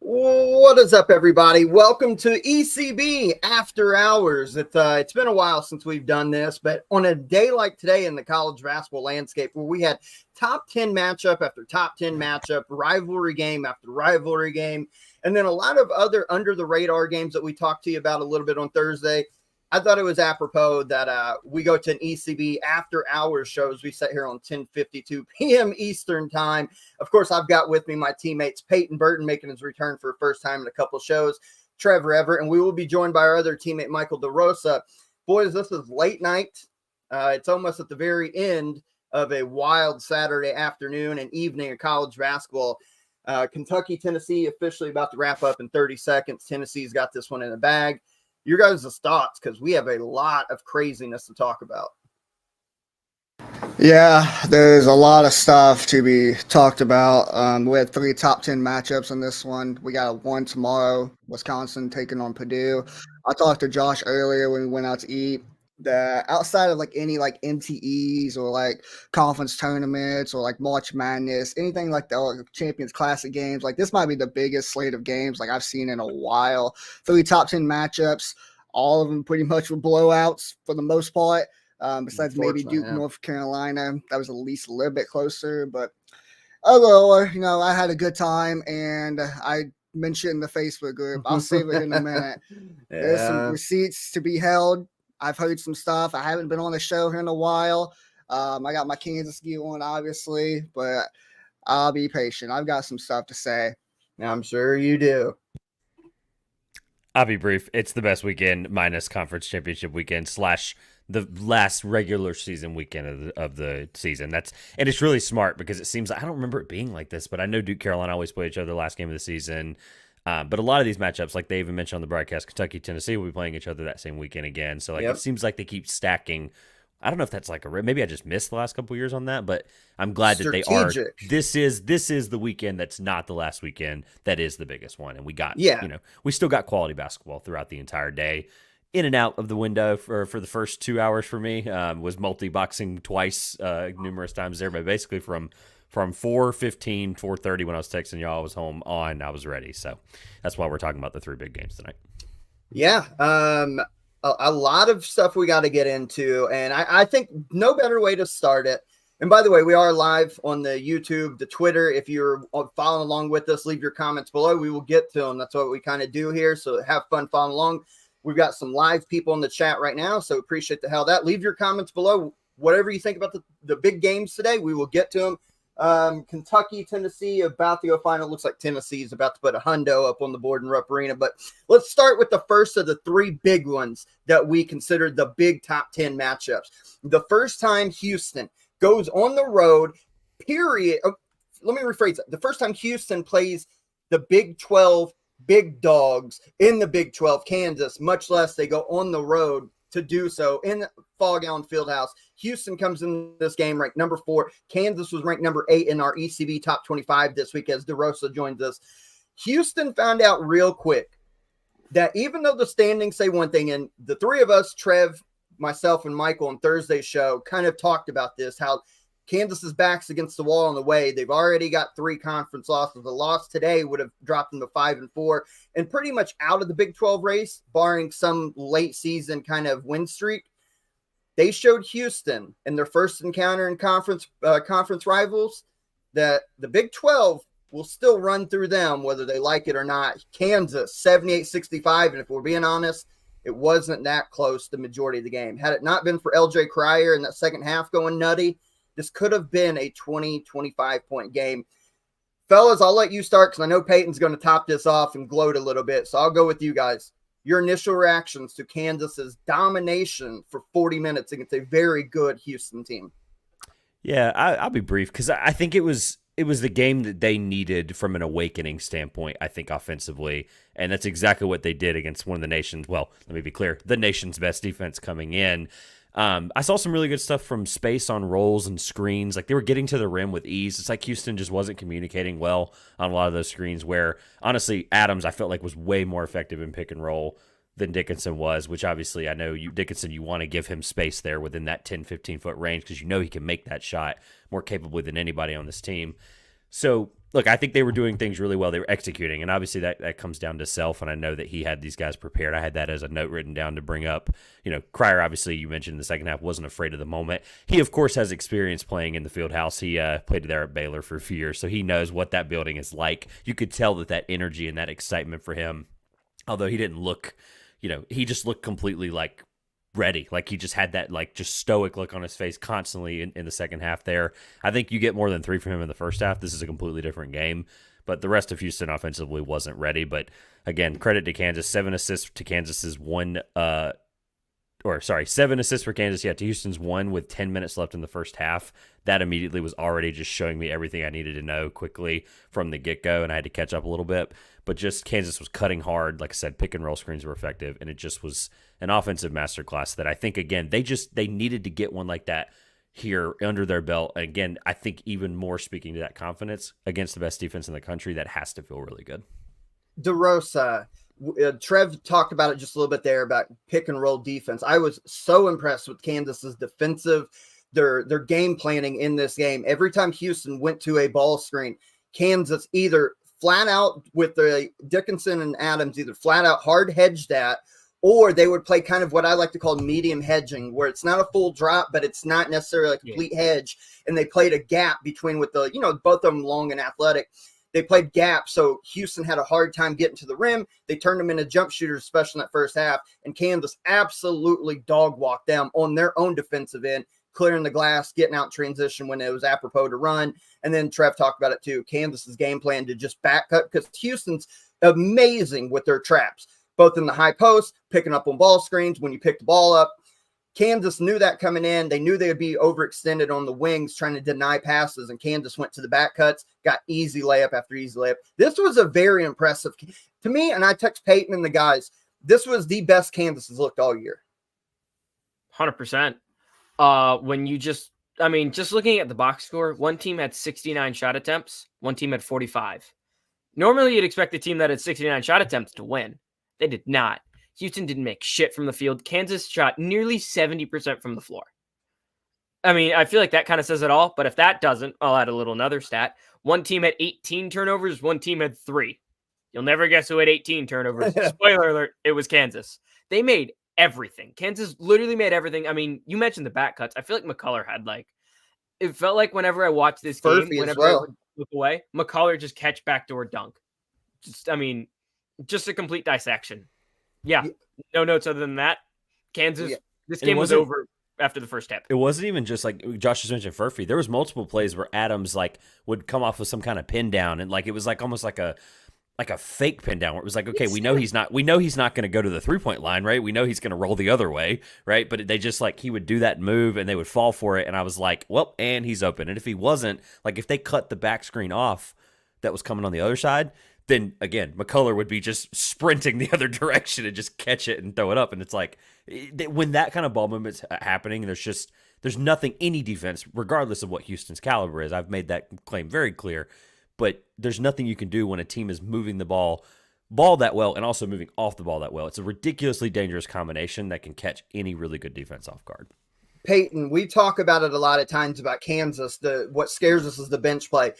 What is up, everybody? Welcome to ECB After Hours. It's been a while since we've done this, but on a day like today in the college basketball landscape, where we had top 10 matchup after top 10 matchup, rivalry game after rivalry game, and then a lot of other under-the-radar games that we talked to you about a little bit on Thursday, I thought it was apropos that we go to an ECB After Hours show as we sit here on 10:52 p.m. Eastern time. Of course, I've got with me my teammates Peyton Burton making his return for the first time in a couple shows, Trevor Everett, and we will be joined by our other teammate Michael DeRosa. Boys, this is late night. It's almost at the very end of a wild Saturday afternoon and evening of college basketball. Kentucky, Tennessee officially about to wrap up in 30 seconds. Tennessee's got this one in the bag. Your guys' thoughts, because we have a lot of craziness to talk about. Yeah, there's a lot of stuff to be talked about. We had 3 top 10 matchups in this one. We got one tomorrow, Wisconsin taking on Purdue. I talked to Josh earlier when we went out to eat that outside of any NTEs or conference tournaments or March Madness, anything like the Champions Classic games, this might be the biggest slate of games I've seen in a while. 3 top 10 matchups, all of them pretty much were blowouts for the most part. Besides maybe Duke, North Carolina, that was at least a little bit closer. But overall, I had a good time, and I mentioned in the Facebook group. I'll save it in a minute. Yeah. There's some receipts to be held. I've heard some stuff. I haven't been on the show here in a while. I got my Kansas gear on, obviously, but I'll be patient. I've got some stuff to say. I'm sure you do. I'll be brief. It's the best weekend minus conference championship weekend / the last regular season weekend of the season. And it's really smart because it seems I don't remember it being like this, but I know Duke Carolina always play each other the last game of the season. But a lot of these matchups, like they even mentioned on the broadcast, Kentucky, Tennessee will be playing each other that same weekend again. So It seems like they keep stacking. I don't know if that's maybe I just missed the last couple of years on that, but I'm glad that they are. This is the weekend that's not the last weekend. That is the biggest one. And we got, we still got quality basketball throughout the entire day. In and out of the window for the first 2 hours for me, was multi-boxing twice, numerous times there, but basically from 4:15, 4:30 when I was texting y'all, I was home on, I was ready. So that's why we're talking about the 3 big games tonight. Yeah. A lot of stuff we got to get into, and I think no better way to start it. And by the way, we are live on the YouTube, the Twitter. If you're following along with us, leave your comments below. We will get to them. That's what we kind of do here. So have fun following along. We've got some live people in the chat right now, so appreciate the hell of that. Leave your comments below. Whatever you think about the big games today, we will get to them. Kentucky, Tennessee, about to go final. Looks like Tennessee is about to put a hundo up on the board in Rupp Arena. But let's start with the first of the 3 big ones that we considered the big top 10 matchups. The first time Houston goes on the road, period. Let me rephrase that. The first time Houston plays the Big 12 big dogs in the Big 12, Kansas, much less they go on the road to do so in Phog Allen Fieldhouse. Houston comes in this game ranked number 4. Kansas was ranked number 8 in our ECB top 25 this week as DeRosa joins us. Houston found out real quick that even though the standings say one thing, and the 3 of us, Trev, myself, and Michael on Thursday's show kind of talked about this, how Kansas's back's against the wall on the way. They've already got 3 conference losses. The loss today would have dropped them to 5-4 and pretty much out of the Big 12 race, barring some late season kind of win streak. They showed Houston in their first encounter in conference rivals that the Big 12 will still run through them, whether they like it or not. Kansas, 78-65, and if we're being honest, it wasn't that close the majority of the game. Had it not been for LJ Cryer in that second half going nutty, this could have been a 20, 25-point game. Fellas, I'll let you start because I know Peyton's going to top this off and gloat a little bit. So I'll go with you guys. Your initial reactions to Kansas's domination for 40 minutes against a very good Houston team. Yeah, I'll be brief because I think it was the game that they needed from an awakening standpoint, I think, offensively. And that's exactly what they did against one of the nation's, well, let me be clear, the nation's best defense coming in. I saw some really good stuff from space on rolls and screens. They were getting to the rim with ease. It's like Houston just wasn't communicating well on a lot of those screens where, honestly, Adams, I felt like was way more effective in pick and roll than Dickinson was, which obviously I know Dickinson, you want to give him space there within that 10, 15-foot range because you know he can make that shot more capably than anybody on this team. So, look, I think they were doing things really well. They were executing, and obviously that comes down to Self, and I know that he had these guys prepared. I had that as a note written down to bring up. Cryer, obviously, you mentioned in the second half, wasn't afraid of the moment. He, of course, has experience playing in the Fieldhouse. He played there at Baylor for a few years, so he knows what that building is like. You could tell that energy and that excitement for him, although he didn't look, he just looked completely like ready. Like he just had that just stoic look on his face constantly in the second half there. I think you get more than 3 from him in the first half. This is a completely different game. But the rest of Houston offensively wasn't ready. But again, credit to Kansas. 7 assists to Kansas's 1 7 assists for Kansas, to Houston's 1 with 10 minutes left in the first half. That immediately was already just showing me everything I needed to know quickly from the get-go, and I had to catch up a little bit. But just Kansas was cutting hard. Like I said, pick and roll screens were effective, and it just was an offensive masterclass that I think, again, they needed to get one like that here under their belt. And again, I think even more speaking to that confidence against the best defense in the country, that has to feel really good. DeRosa, Trev talked about it just a little bit there about pick and roll defense. I was so impressed with Kansas's defensive, their game planning in this game. Every time Houston went to a ball screen, Kansas either flat out with the Dickinson and Adams, either flat out hard hedged that, or they would play kind of what I like to call medium hedging, where it's not a full drop, but it's not necessarily a complete hedge. And they played a gap between with the, both of them long and athletic. They played gap, so Houston had a hard time getting to the rim. They turned them into jump shooters, especially in that first half, and Kansas absolutely dog-walked them on their own defensive end, clearing the glass, getting out in transition when it was apropos to run. And then Trev talked about it too, Kansas's game plan to just back cut, because Houston's amazing with their traps, both in the high post, picking up on ball screens when you pick the ball up. Kansas knew that coming in. They knew they would be overextended on the wings trying to deny passes, and Kansas went to the back cuts, got easy layup after easy layup. This was a very impressive to me, and I text Peyton and the guys, this was the best Kansas has looked all year. 100%. When you just looking at the box score, one team had 69 shot attempts, one team had 45. Normally, you'd expect the team that had 69 shot attempts to win. They did not. Houston didn't make shit from the field. Kansas shot nearly 70% from the floor. I mean, I feel like that kind of says it all, but if that doesn't, I'll add another stat. One team had 18 turnovers, one team had 3. You'll never guess who had 18 turnovers. Spoiler alert, it was Kansas. They made everything. Kansas literally made everything. I mean, you mentioned the back cuts. I feel like McCullough had it felt like whenever I watched this game, whenever I would look away, McCullough just catch backdoor dunk. Just a complete dissection. Yeah, no notes other than that. Kansas, this game was over after the first half. It wasn't even just like Josh just mentioned Furphy. There was multiple plays where Adams would come off with some kind of pin down, and it was almost like a fake pin down where it was like, okay, we know he's not going to go to the 3-point line, right? We know he's going to roll the other way, right? But they just he would do that move and they would fall for it, and I was like, well, and he's open. And if he wasn't, if they cut the back screen off that was coming on the other side, then again, McCullough would be just sprinting the other direction and just catch it and throw it up. And it's when that kind of ball movement's happening, there's nothing, any defense, regardless of what Houston's caliber is. I've made that claim very clear, but there's nothing you can do when a team is moving the ball that well and also moving off the ball that well. It's a ridiculously dangerous combination that can catch any really good defense off guard. Peyton, we talk about it a lot of times about Kansas. What scares us is the bench play.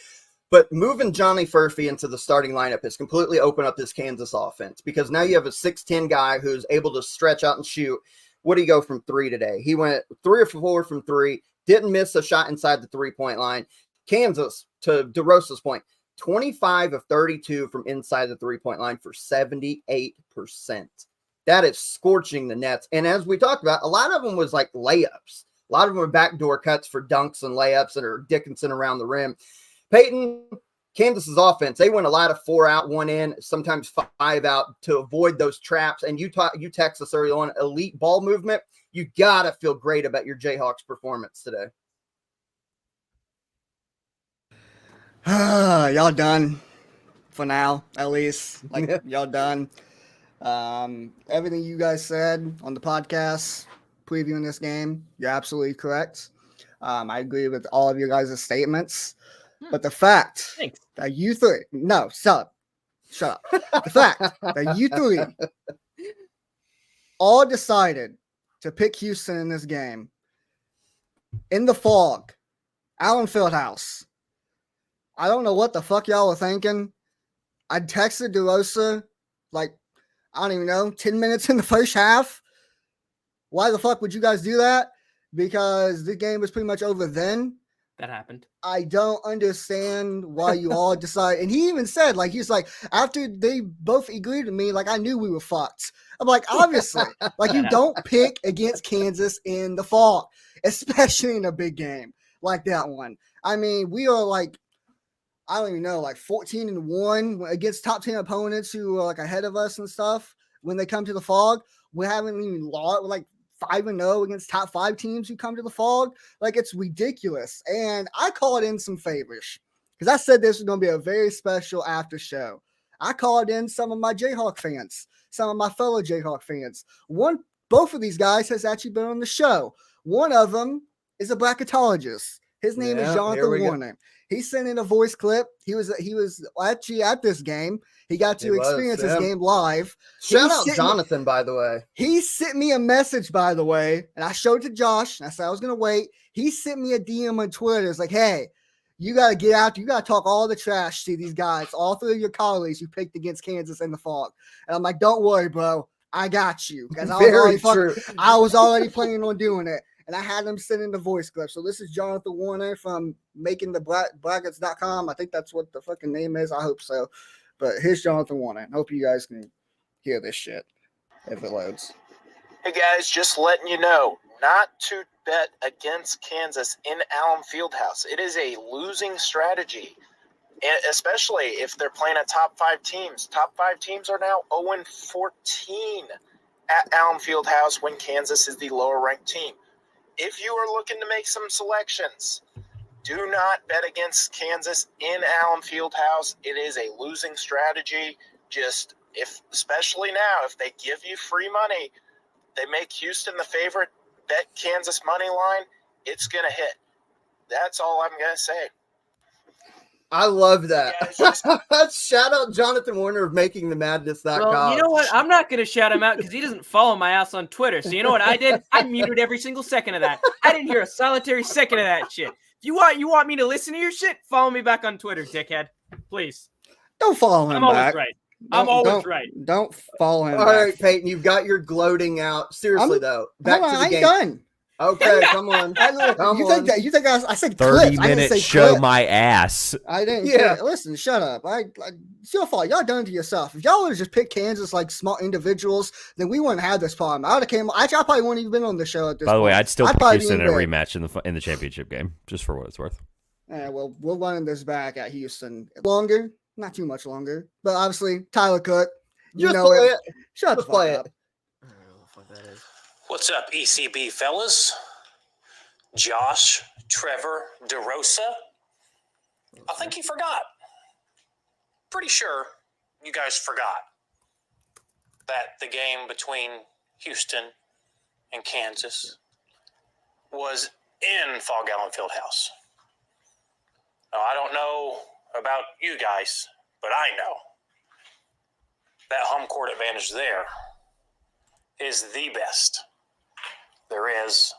But moving Johnny Furphy into the starting lineup has completely opened up this Kansas offense, because now you have a 6'10" guy who's able to stretch out and shoot. What did he go from 3 today? He went 3 or 4 from 3, didn't miss a shot inside the 3-point line. Kansas, to DeRosa's point, 25 of 32 from inside the 3-point line for 78%. That is scorching the nets. And as we talked about, a lot of them was layups. A lot of them were backdoor cuts for dunks and layups that are Dickinson around the rim. Peyton, Kansas's offense, they went a lot of 4 out, 1 in, sometimes 5 out to avoid those traps. And you text us early on, elite ball movement. You got to feel great about your Jayhawks performance today. Y'all done for now, at least. Y'all done. Everything you guys said on the podcast previewing this game, you're absolutely correct. I agree with all of you guys' statements. But the fact that you three, no, shut up. The fact that you three all decided to pick Houston in this game in the Phog Allen Fieldhouse, I don't know what the fuck y'all were thinking. I texted DeRosa, like, I don't even know, 10 minutes in the first half. Why the fuck would you guys do that? Because the game was pretty much over then. That happened. I don't understand why you all decide. And he even said, like, he's like, after they both agreed with me, like, I knew we were fucked. I'm like, obviously, like, you don't pick against Kansas in the fall, especially in a big game like that one. I mean, we are like, I don't even know, like 14-1 against top 10 opponents who are like ahead of us and stuff. When they come to the Phog, we haven't even lost. We're like 5-0 against top 5 teams who come to the Phog. Like, it's ridiculous. And I called in some favors because I said this was going to be a very special after show. I called in some of my Jayhawk fans, some of my fellow Jayhawk fans. Both of these guys has actually been on the show. One of them is a bracketologist. His name is Jonathan Warner. He sent in a voice clip. He was actually at this game. He got to experience this game live. Shout out Jonathan, by the way. He sent me a message, by the way, and I showed it to Josh. And I said I was going to wait. He sent me a DM on Twitter. It's like, hey, you got to get out. You got to talk all the trash to these guys, all 3 of your colleagues who picked against Kansas in the Phog. And I'm like, don't worry, bro. I got you. Because I was already planning on doing it. And I had him send in the voice clip. So this is Jonathan Warner from makingthebrackets.com. I think that's what the fucking name is. I hope so. But here's Jonathan Warner. I hope you guys can hear this shit if it loads. Hey guys, just letting you know, not to bet against Kansas in Allen Fieldhouse. It is a losing strategy, especially if they're playing a top 5 teams. Top 5 teams are now 0-14 at Allen Fieldhouse when Kansas is the lower ranked team. If you are looking to make some selections, do not bet against Kansas in Allen Fieldhouse. It is a losing strategy. Especially now, if they give you free money, they make Houston the favorite, bet Kansas money line, it's going to hit. That's all I'm going to say. I love that. Shout out Jonathan Warner of makingthemadness.com. Well, you know what? I'm not going to shout him out because he doesn't follow my ass on Twitter. So you know what I did? I muted every single second of that. I didn't hear a solitary second of that shit. If you want me to listen to your shit, follow me back on Twitter, dickhead. Please. Don't follow him back. I'm always right. Don't follow him All back. right, Peyton, you've got your gloating out. Seriously, though. Back to the game. I ain't done. Okay, come on. You think I said 30 clips. minutes show clips. My ass. I didn't. Yeah. Listen, shut up. It's your fault. Y'all done it to yourself. If y'all would have just picked Kansas like small individuals, then we wouldn't have this problem. I probably wouldn't even been on the show at this point. By the way, I'd still pick Houston in a rematch in the championship game, just for what it's worth. Yeah, well, we're running this back at Houston. Longer, not too much longer. But obviously, Tyler Cook. You know it. Shut the fuck up. I don't know what that is. What's up, ECB fellas? Josh, Trevor, DeRosa. I think he forgot. Pretty sure you guys forgot that the game between Houston and Kansas was in Phog Allen Fieldhouse. Now, I don't know about you guys, but I know that home court advantage there is the best there is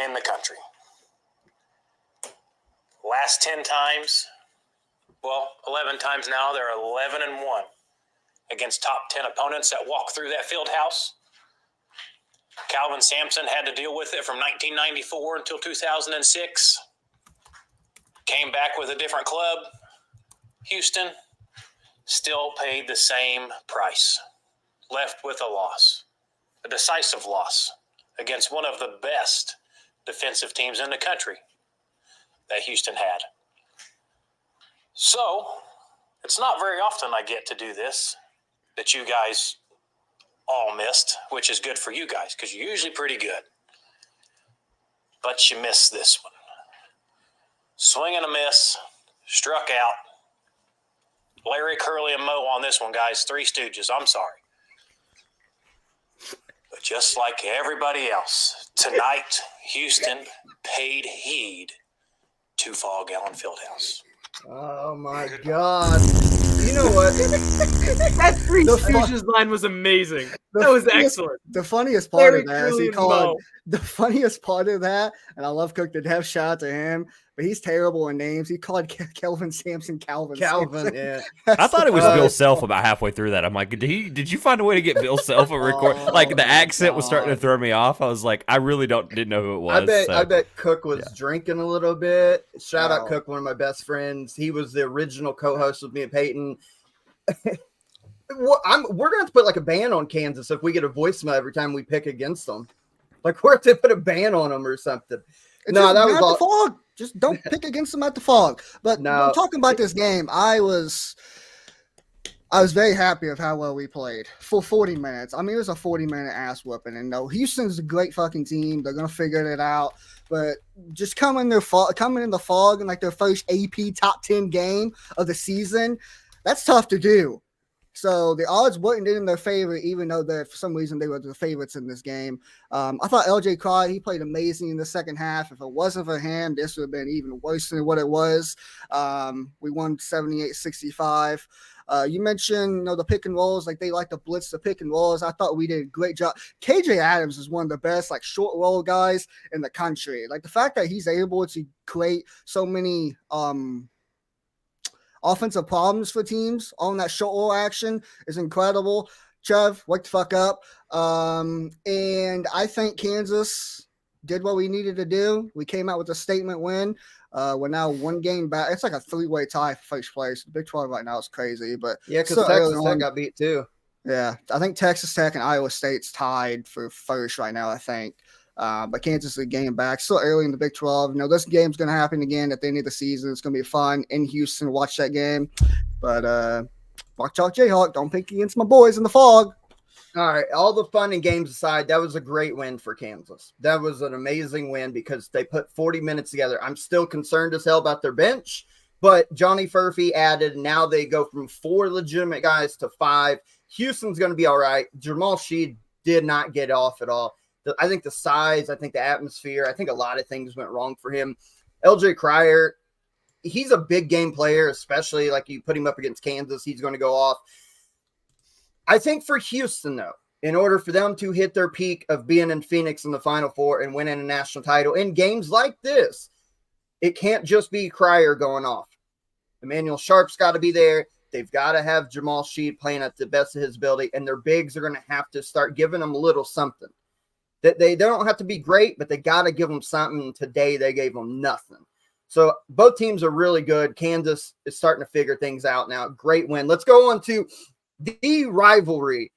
in the country. Last 10 times, 11 times now, they're 11-1 against top 10 opponents that walk through that field house. Calvin Sampson had to deal with it from 1994 until 2006. Came back with a different club. Houston still paid the same price. Left with a loss, a decisive loss against one of the best defensive teams in the country that Houston had. So, it's not very often I get to do this that you guys all missed, which is good for you guys because you're usually pretty good. But you missed this one. Swing and a miss, struck out. Larry, Curly, and Mo on this one, guys. 3 Stooges. I'm sorry. But just like everybody else, tonight, Houston paid heed to Phog Allen Fieldhouse. Oh, my God. You know what? That 3 Stooges line was amazing. That was excellent. The funniest part Larry, of that is Curly, he and called Mo. the funniest part of that, and I love Cook to death, shout out to him, but he's terrible in names. He called Kelvin Sampson Calvin. Calvin, yeah. I thought it was Uh, Bill Self about halfway through that. I'm like, did you find a way to get Bill Self a record? Like the accent was starting to throw me off. I was like, I really didn't know who it was. I bet Cook was drinking a little bit. Shout out Wow. Cook, one of my best friends. He was the original co-host with me and Peyton. We're going to put like a ban on Kansas if we get a voicemail every time we pick against them. Like we're to put a ban on them or something. No, that was all. Phog. Just don't pick against them at the Phog. But No. talking about this game, I was very happy with how well we played for 40 minutes. I mean, it was a 40-minute ass whooping. And no, Houston's a great fucking team. They're gonna figure it out. But just coming in the Phog in like their first AP top 10 game of the season, that's tough to do. So the odds weren't in their favor, even though for some reason they were the favorites in this game. I thought LJ Cry, he played amazing in the second half. If it wasn't for him, this would have been even worse than what it was. We won 78-65. You mentioned, the pick and rolls, like they like to blitz the pick and rolls. I thought we did a great job. KJ Adams is one of the best, like short roll guys in the country. Like the fact that he's able to create so many, offensive problems for teams on that short roll action is incredible. Trev, wake the fuck up. And I think Kansas did what we needed to do. We came out with a statement win. We're now one game back. It's like a three-way tie for first place. The Big 12 right now is crazy, but Yeah, because Texas Tech got beat too. Yeah, I think Texas Tech and Iowa State's tied for first right now, I think. But Kansas is a game back. Still early in the Big 12. This game's going to happen again at the end of the season. It's going to be fun in Houston. Watch that game. But watch out, Jayhawk. Don't pick against my boys in the Phog. All right, all the fun and games aside, that was a great win for Kansas. That was an amazing win because they put 40 minutes together. I'm still concerned as hell about their bench, but Johnny Furphy added. Now they go from 4 legitimate guys to 5. Houston's going to be all right. Jamal Sheed did not get off at all. I think the size, I think the atmosphere, I think a lot of things went wrong for him. LJ Cryer, he's a big game player, especially like you put him up against Kansas, he's going to go off. I think for Houston, though, in order for them to hit their peak of being in Phoenix in the Final Four and winning a national title in games like this, it can't just be Cryer going off. Emmanuel Sharp's got to be there. They've got to have Jamal Sheed playing at the best of his ability, and their bigs are going to have to start giving them a little something. That they don't have to be great, but they got to give them something. Today, they gave them nothing. So both teams are really good. Kansas is starting to figure things out now. Great win. Let's go on to the rivalry.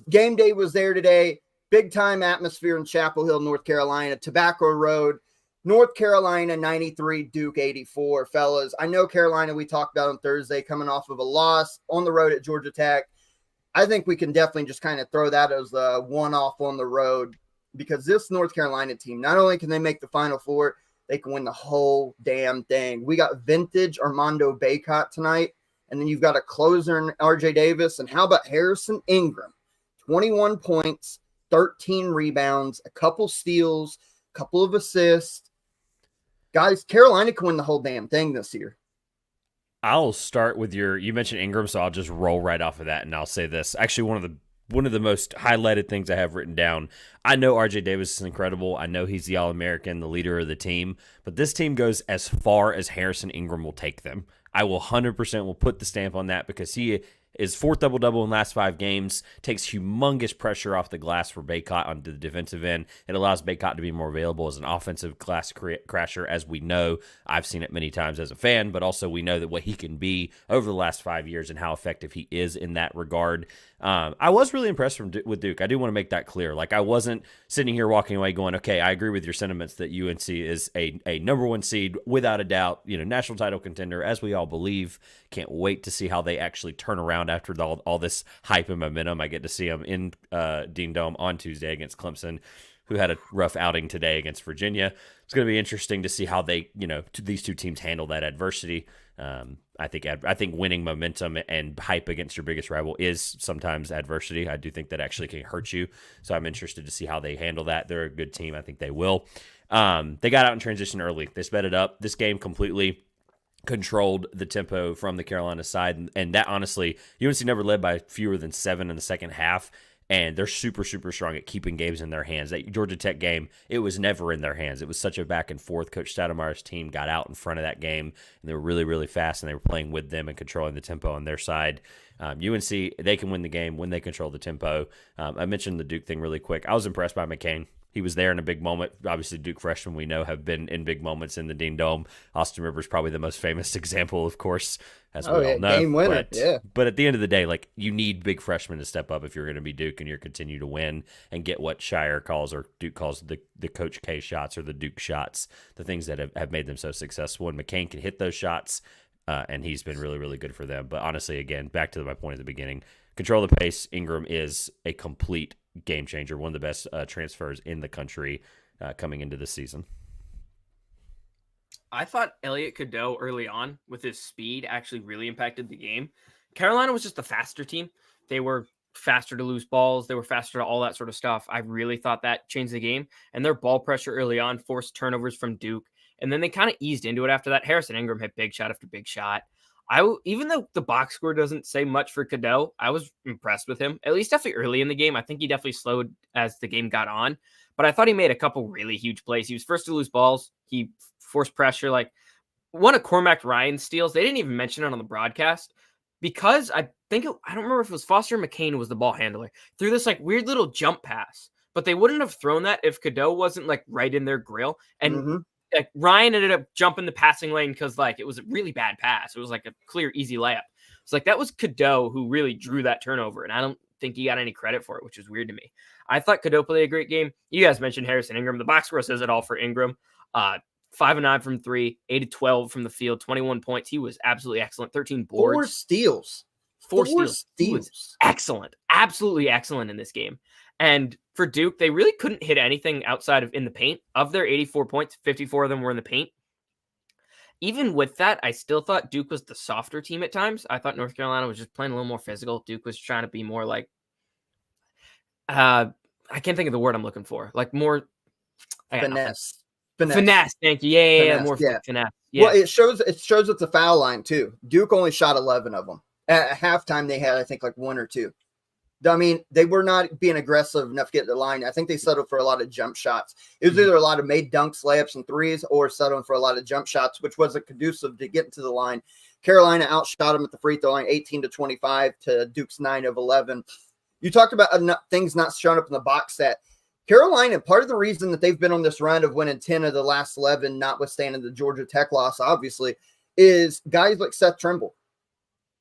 Game day was there today. Big time atmosphere in Chapel Hill, North Carolina. Tobacco Road, North Carolina 93, Duke 84. Fellas, I know Carolina we talked about on Thursday coming off of a loss on the road at Georgia Tech. I think we can definitely just kind of throw that as a one-off on the road because this North Carolina team, not only can they make the Final Four, they can win the whole damn thing. We got vintage Armando Bacot tonight, and then you've got a closer in RJ Davis. And how about Harrison Ingram? 21 points, 13 rebounds, a couple steals, a couple of assists. Guys, Carolina can win the whole damn thing this year. I'll start with you mentioned Ingram, so I'll just roll right off of that, and I'll say this. Actually, one of the most highlighted things I have written down. I know RJ Davis is incredible. I know he's the All-American, the leader of the team, but this team goes as far as Harrison Ingram will take them. I will 100% will put the stamp on that because he is 4th double-double in the last 5 games, takes humongous pressure off the glass for Bacot on the defensive end. It allows Bacot to be more available as an offensive glass crasher, as we know. I've seen it many times as a fan, but also we know that what he can be over the last 5 years and how effective he is in that regard. I was really impressed with Duke. I do want to make that clear. Like, I wasn't sitting here walking away going, okay, I agree with your sentiments that UNC is a number 1 seed without a doubt, national title contender, as we all believe. Can't wait to see how they actually turn around after all this hype and momentum. I get to see them in Dean Dome on Tuesday against Clemson, who had a rough outing today against Virginia. It's going to be interesting to see how they, these two teams handle that adversity. I think winning momentum and hype against your biggest rival is sometimes adversity. I do think that actually can hurt you. So I'm interested to see how they handle that. They're a good team. I think they will. They got out in transition early. They sped it up. This game completely controlled the tempo from the Carolina side. And that, honestly, UNC never led by fewer than 7 in the second half. And they're super, super strong at keeping games in their hands. That Georgia Tech game, it was never in their hands. It was such a back and forth. Coach Stoudemeier's team got out in front of that game, and they were really, really fast, and they were playing with them and controlling the tempo on their side. UNC, they can win the game when they control the tempo. I mentioned the Duke thing really quick. I was impressed by McCain. He was there in a big moment. Obviously, Duke freshmen we know have been in big moments in the Dean Dome. Austin Rivers probably the most famous example, of course, as we all know. Game winner. But at the end of the day, like, you need big freshmen to step up if you're going to be Duke and you're continue to win and get what Shire calls or Duke calls the Coach K shots or the Duke shots, the things that have made them so successful. And McCain can hit those shots, and he's been really, really good for them. But honestly, again, back to my point at the beginning, control the pace. Ingram is a complete game changer, one of the best transfers in the country coming into this season. I thought Elliot Cadeau early on with his speed actually really impacted the game. Carolina was just the faster team. They were faster to lose balls. They were faster to all that sort of stuff. I really thought that changed the game. And their ball pressure early on forced turnovers from Duke. And then they kind of eased into it after that. Harrison Ingram hit big shot after big shot. Even though the box score doesn't say much for Cadeau, I was impressed with him, at least definitely early in the game. I think he definitely slowed as the game got on, but I thought he made a couple really huge plays. He was first to lose balls. He forced pressure. Like one of Cormac Ryan's steals, they didn't even mention it on the broadcast because I don't remember if it was Foster or McCain who was the ball handler, threw this like weird little jump pass, but they wouldn't have thrown that if Cadeau wasn't like right in their grill. And like Ryan ended up jumping the passing lane because like it was a really bad pass. It was like a clear, easy layup. It's like that was Cadeau who really drew that turnover, and I don't think he got any credit for it, which is weird to me. I thought Cadeau played a great game. You guys mentioned Harrison Ingram. The box score says it all for Ingram. 5 of 9 from 3, 8 of 12 from the field, 21 points. He was absolutely excellent. 13 boards. 4 steals. Four steals. He was excellent. Absolutely excellent in this game. And for Duke, they really couldn't hit anything outside of in the paint. Of their 84 points, 54 of them were in the paint. Even with that, I still thought Duke was the softer team at times. I thought North Carolina was just playing a little more physical. Duke was trying to be more like, I can't think of the word I'm looking for. Like more finesse. Finesse. Thank you. Yeah. More finesse. Yeah. Well, it shows it's a foul line too. Duke only shot 11 of them. At halftime, they had, I think, like 1 or 2. I mean, they were not being aggressive enough to get the line. I think they settled for a lot of jump shots. It was either a lot of made dunks, layups, and threes, or settling for a lot of jump shots, which wasn't conducive to getting to the line. Carolina outshot them at the free throw line, 18-25 to Duke's 9 of 11. You talked about things not showing up in the box set. Carolina, part of the reason that they've been on this run of winning 10 of the last 11, notwithstanding the Georgia Tech loss, obviously, is guys like Seth Trimble.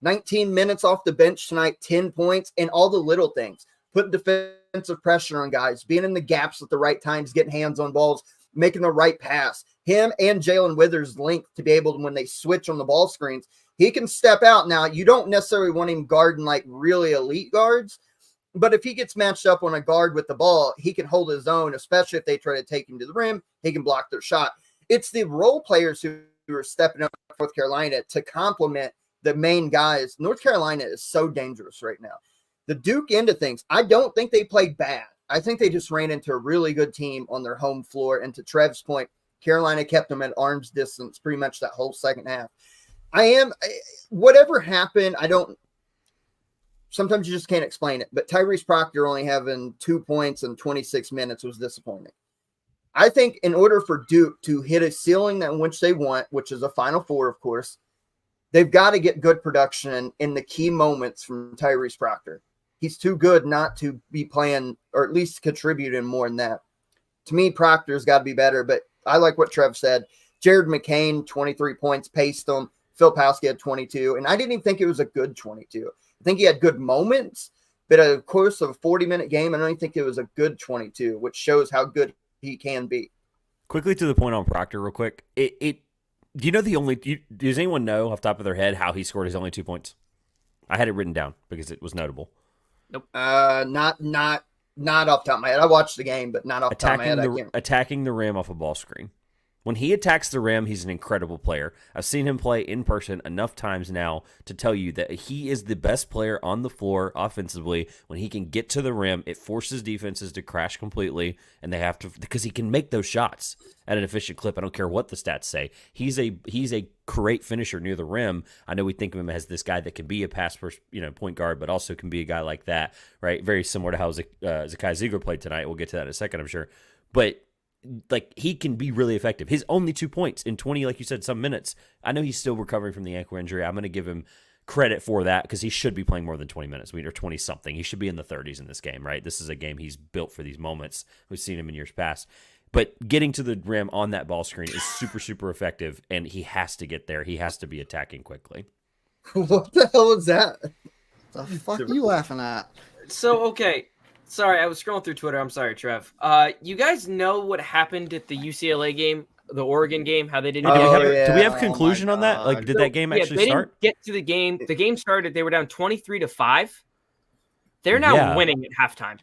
19 minutes off the bench tonight, 10 points, and all the little things. Putting defensive pressure on guys, being in the gaps at the right times, getting hands on balls, making the right pass. Him and Jalen Withers length to be able to, when they switch on the ball screens, he can step out. Now, you don't necessarily want him guarding like really elite guards, but if he gets matched up on a guard with the ball, he can hold his own, especially if they try to take him to the rim. He can block their shot. It's the role players who are stepping up for North Carolina to complement the main guys. North Carolina is so dangerous right now. The Duke end of things, I don't think they played bad. I think they just ran into a really good team on their home floor. And to Trev's point, Carolina kept them at arm's distance pretty much that whole second half. Whatever happened, sometimes you just can't explain it. But Tyrese Proctor only having 2 points in 26 minutes was disappointing. I think in order for Duke to hit a ceiling that which they want, which is a Final Four, of course, they've got to get good production in the key moments from Tyrese Proctor. He's too good not to be playing or at least contributing more than that. To me, Proctor's got to be better, but I like what Trev said. Jared McCain, 23 points, paced him. Phil Pawski had 22, and I didn't even think it was a good 22. I think he had good moments, but of course, of a 40-minute game, I don't even think it was a good 22, which shows how good he can be. Quickly to the point on Proctor real quick. Do you know does anyone know off the top of their head how he scored his only 2 points? I had it written down because it was notable. Nope. Not off the top of my head. I watched the game, but not off the top of my head. Attacking the rim off a ball screen. When he attacks the rim, he's an incredible player. I've seen him play in person enough times now to tell you that he is the best player on the floor offensively. When he can get to the rim, it forces defenses to crash completely, and they have to, because he can make those shots at an efficient clip. I don't care what the stats say. He's a great finisher near the rim. I know we think of him as this guy that can be a pass first, point guard, but also can be a guy like that, right? Very similar to how Zakai Ziegler played tonight. We'll get to that in a second, I'm sure. But he can be really effective. His only 2 points in 20, like you said, some minutes. I know he's still recovering from the ankle injury. I'm going to give him credit for that because he should be playing more than 20 minutes. Or 20-something. He should be in the 30s in this game, right? This is a game he's built for these moments. We've seen him in years past. But getting to the rim on that ball screen is super, super effective, and he has to get there. He has to be attacking quickly. What the hell is that? The fuck are you laughing at? So, okay. Sorry, I was scrolling through Twitter. I'm sorry, Trev. You guys know what happened at the UCLA game, the Oregon game, how they didn't do we have conclusion on that? Like, did that game actually they start? Didn't get to the game. The game started. They were down 23-5. They're now winning at halftime.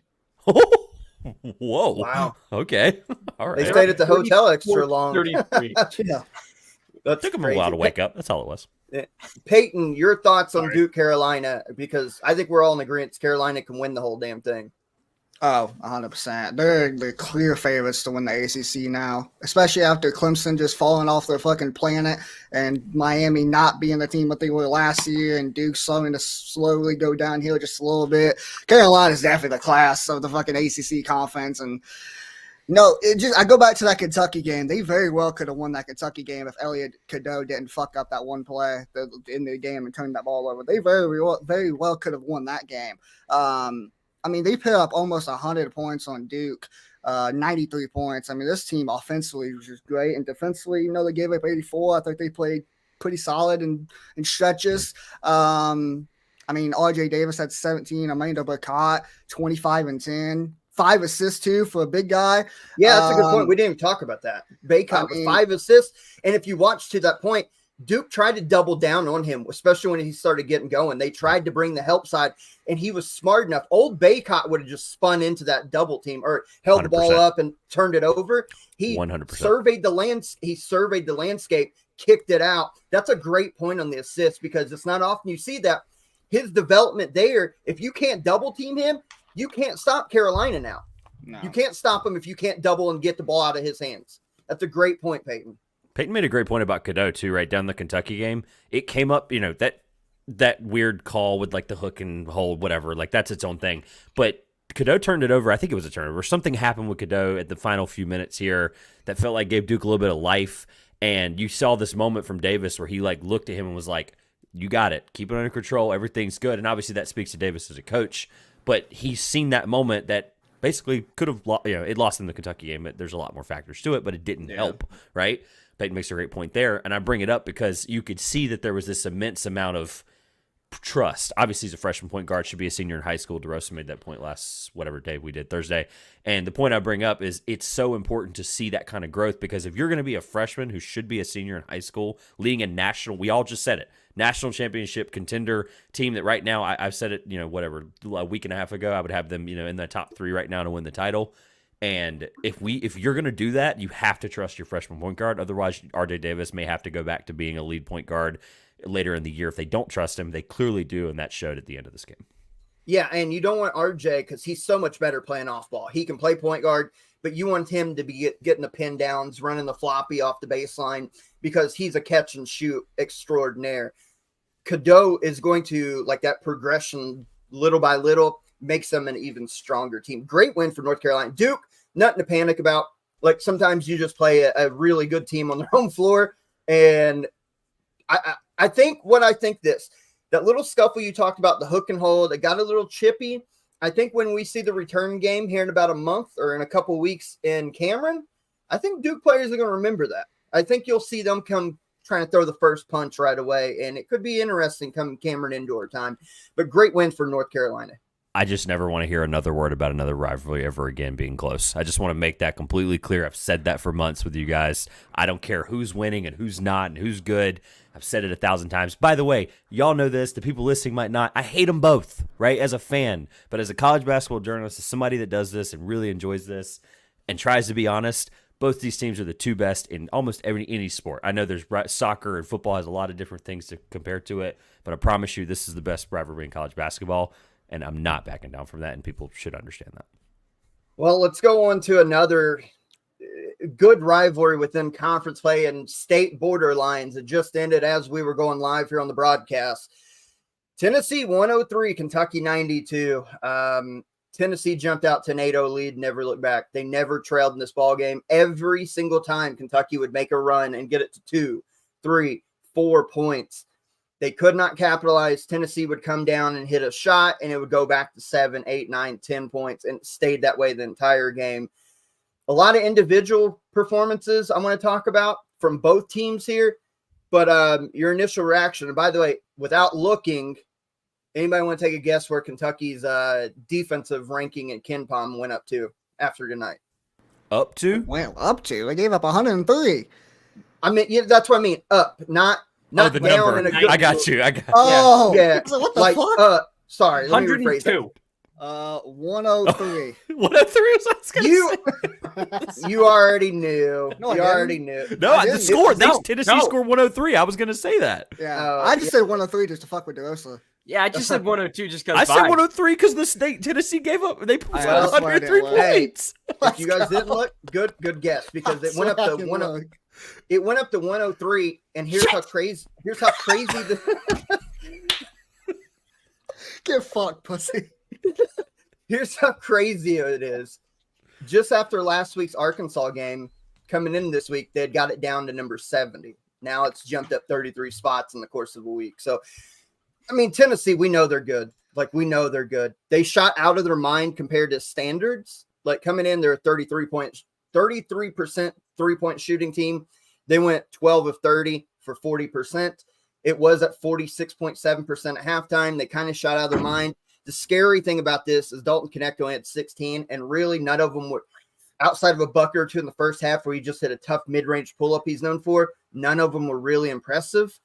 Whoa. Wow. Okay. All right. They stayed at the hotel extra long. 33. Yeah. That's Took them crazy. a while to wake up. That's all it was. Peyton, your thoughts on Duke Carolina? Because I think we're all in agreement Carolina can win the whole damn thing. Oh, 100%. They're the clear favorites to win the ACC now, especially after Clemson just falling off their fucking planet and Miami not being the team that they were last year and Duke starting to slowly go downhill just a little bit. Carolina's definitely the class of the fucking ACC conference. And, I go back to that Kentucky game. They very well could have won that Kentucky game if Elliot Cadeau didn't fuck up that one play in the game and turn that ball over. They very well could have won that game. They put up almost 100 points on Duke, 93 points. This team offensively was just great. And defensively, they gave up 84. I think they played pretty solid in stretches. RJ Davis had 17. Amanda Burkott, 25 and 10. 5 assists, too, for a big guy. Yeah, that's a good point. We didn't even talk about that. Baycott with 5 assists. And if you watch to that point, Duke tried to double down on him, especially when he started getting going. They tried to bring the help side, and he was smart enough. Old Baycott would have just spun into that double team or held 100%. The ball up and turned it over. He 100%. surveyed the landscape, kicked it out. That's a great point on the assist because it's not often you see that. His development there, if you can't double team him, you can't stop Carolina now. No. You can't stop him if you can't double and get the ball out of his hands. That's a great point, Peyton. Peyton made a great point about Cadeau, too, right down the Kentucky game. It came up, that weird call with, the hook and hold, whatever. That's its own thing. But Cadeau turned it over. I think it was a turnover. Something happened with Cadeau at the final few minutes here that felt like gave Duke a little bit of life. And you saw this moment from Davis where he, looked at him and was like, you got it. Keep it under control. Everything's good. And obviously that speaks to Davis as a coach. But he's seen that moment that basically could have, it lost in the Kentucky game. But there's a lot more factors to it, but it didn't help, right? Peyton makes a great point there, and I bring it up because you could see that there was this immense amount of trust. Obviously, he's a freshman point guard, should be a senior in high school. DeRosa made that point last whatever day we did, Thursday. And the point I bring up is it's so important to see that kind of growth because if you're going to be a freshman who should be a senior in high school, leading a national, we all just said it, national championship contender team that right now, I've said it, a week and a half ago, I would have them, in the top 3 right now to win the title. And if you're going to do that, you have to trust your freshman point guard. Otherwise, RJ Davis may have to go back to being a lead point guard later in the year. If they don't trust him, they clearly do, and that showed at the end of this game. Yeah, and you don't want RJ because he's so much better playing off ball. He can play point guard, but you want him to be getting the pin downs, running the floppy off the baseline because he's a catch and shoot extraordinaire. Cadeau is going to, that progression little by little, makes them an even stronger team. Great win for North Carolina. Duke, nothing to panic about. Sometimes you just play a really good team on their home floor. And I think that little scuffle you talked about, the hook and hold, it got a little chippy. I think when we see the return game here in about a month or in a couple of weeks in Cameron, I think Duke players are going to remember that. I think you'll see them come trying to throw the first punch right away. And it could be interesting come Cameron indoor time. But great win for North Carolina. I just never want to hear another word about another rivalry ever again being close. I just want to make that completely clear. I've said that for months with you guys. I don't care who's winning and who's not and who's good. I've said it 1,000 times. By the way, y'all know this. The people listening might not. I hate them both, right, as a fan. But as a college basketball journalist, as somebody that does this and really enjoys this and tries to be honest, Both these teams are the two best in almost any sport. I know there's soccer and football has a lot of different things to compare to it, but I promise you this is the best rivalry in college basketball, and I'm not backing down from that, and people should understand that. Well, let's go on to another good rivalry within conference play and state borderlines. It just ended as we were going live here on the broadcast. Tennessee 103, Kentucky 92. Tennessee jumped out to an 8-0 lead, never looked back. They never trailed in this ball game. Every single time Kentucky would make a run and get it to 2, 3, 4 points. They could not capitalize. Tennessee would come down and hit a shot, and it would go back to 7, 8, 9, 10 points, and it stayed that way the entire game. A lot of individual performances I want to talk about from both teams here, but your initial reaction. And by the way, without looking, anybody want to take a guess where Kentucky's defensive ranking at KenPom went up to after tonight? Up to? Well, up to. They gave up 103. I mean, yeah, that's what I mean. Up, not the down. number. In a good I got you. Oh, yeah. So what the Like, fuck? Sorry, let me rephrase that. 102. 103. 103 was what I was going to say. You already knew. No, I you didn't. already knew. No, I the didn't. score. No, Tennessee no. scored 103. I was going to say that. Yeah, I just said 103 just to fuck with DeRosa. Yeah, I just said 102 just because. I said 103 because the state Tennessee gave up. They put I swear I 103 didn't look. points. If you guys didn't look, good guess, because it went up to It went up to 103, and here's how crazy. Here's how crazy Get fucked, pussy. Here's how crazy it is. Just after last week's Arkansas game, coming in this week, they had got it down to number 70. Now it's jumped up 33 spots in the course of a week. So, I mean, Tennessee, we know they're good. Like, we know they're good. They shot out of their mind compared to standards. Like, coming in, they're a 33% three-point shooting team. They went 12 of 30 for 40%. It was at 46.7% at halftime. They kind of shot out of their mind. The scary thing about this is Dalton Connect only had 16, and really none of them were outside of a bucket or two in the first half where he just hit a tough mid-range pull-up he's known for. None of them were really impressive,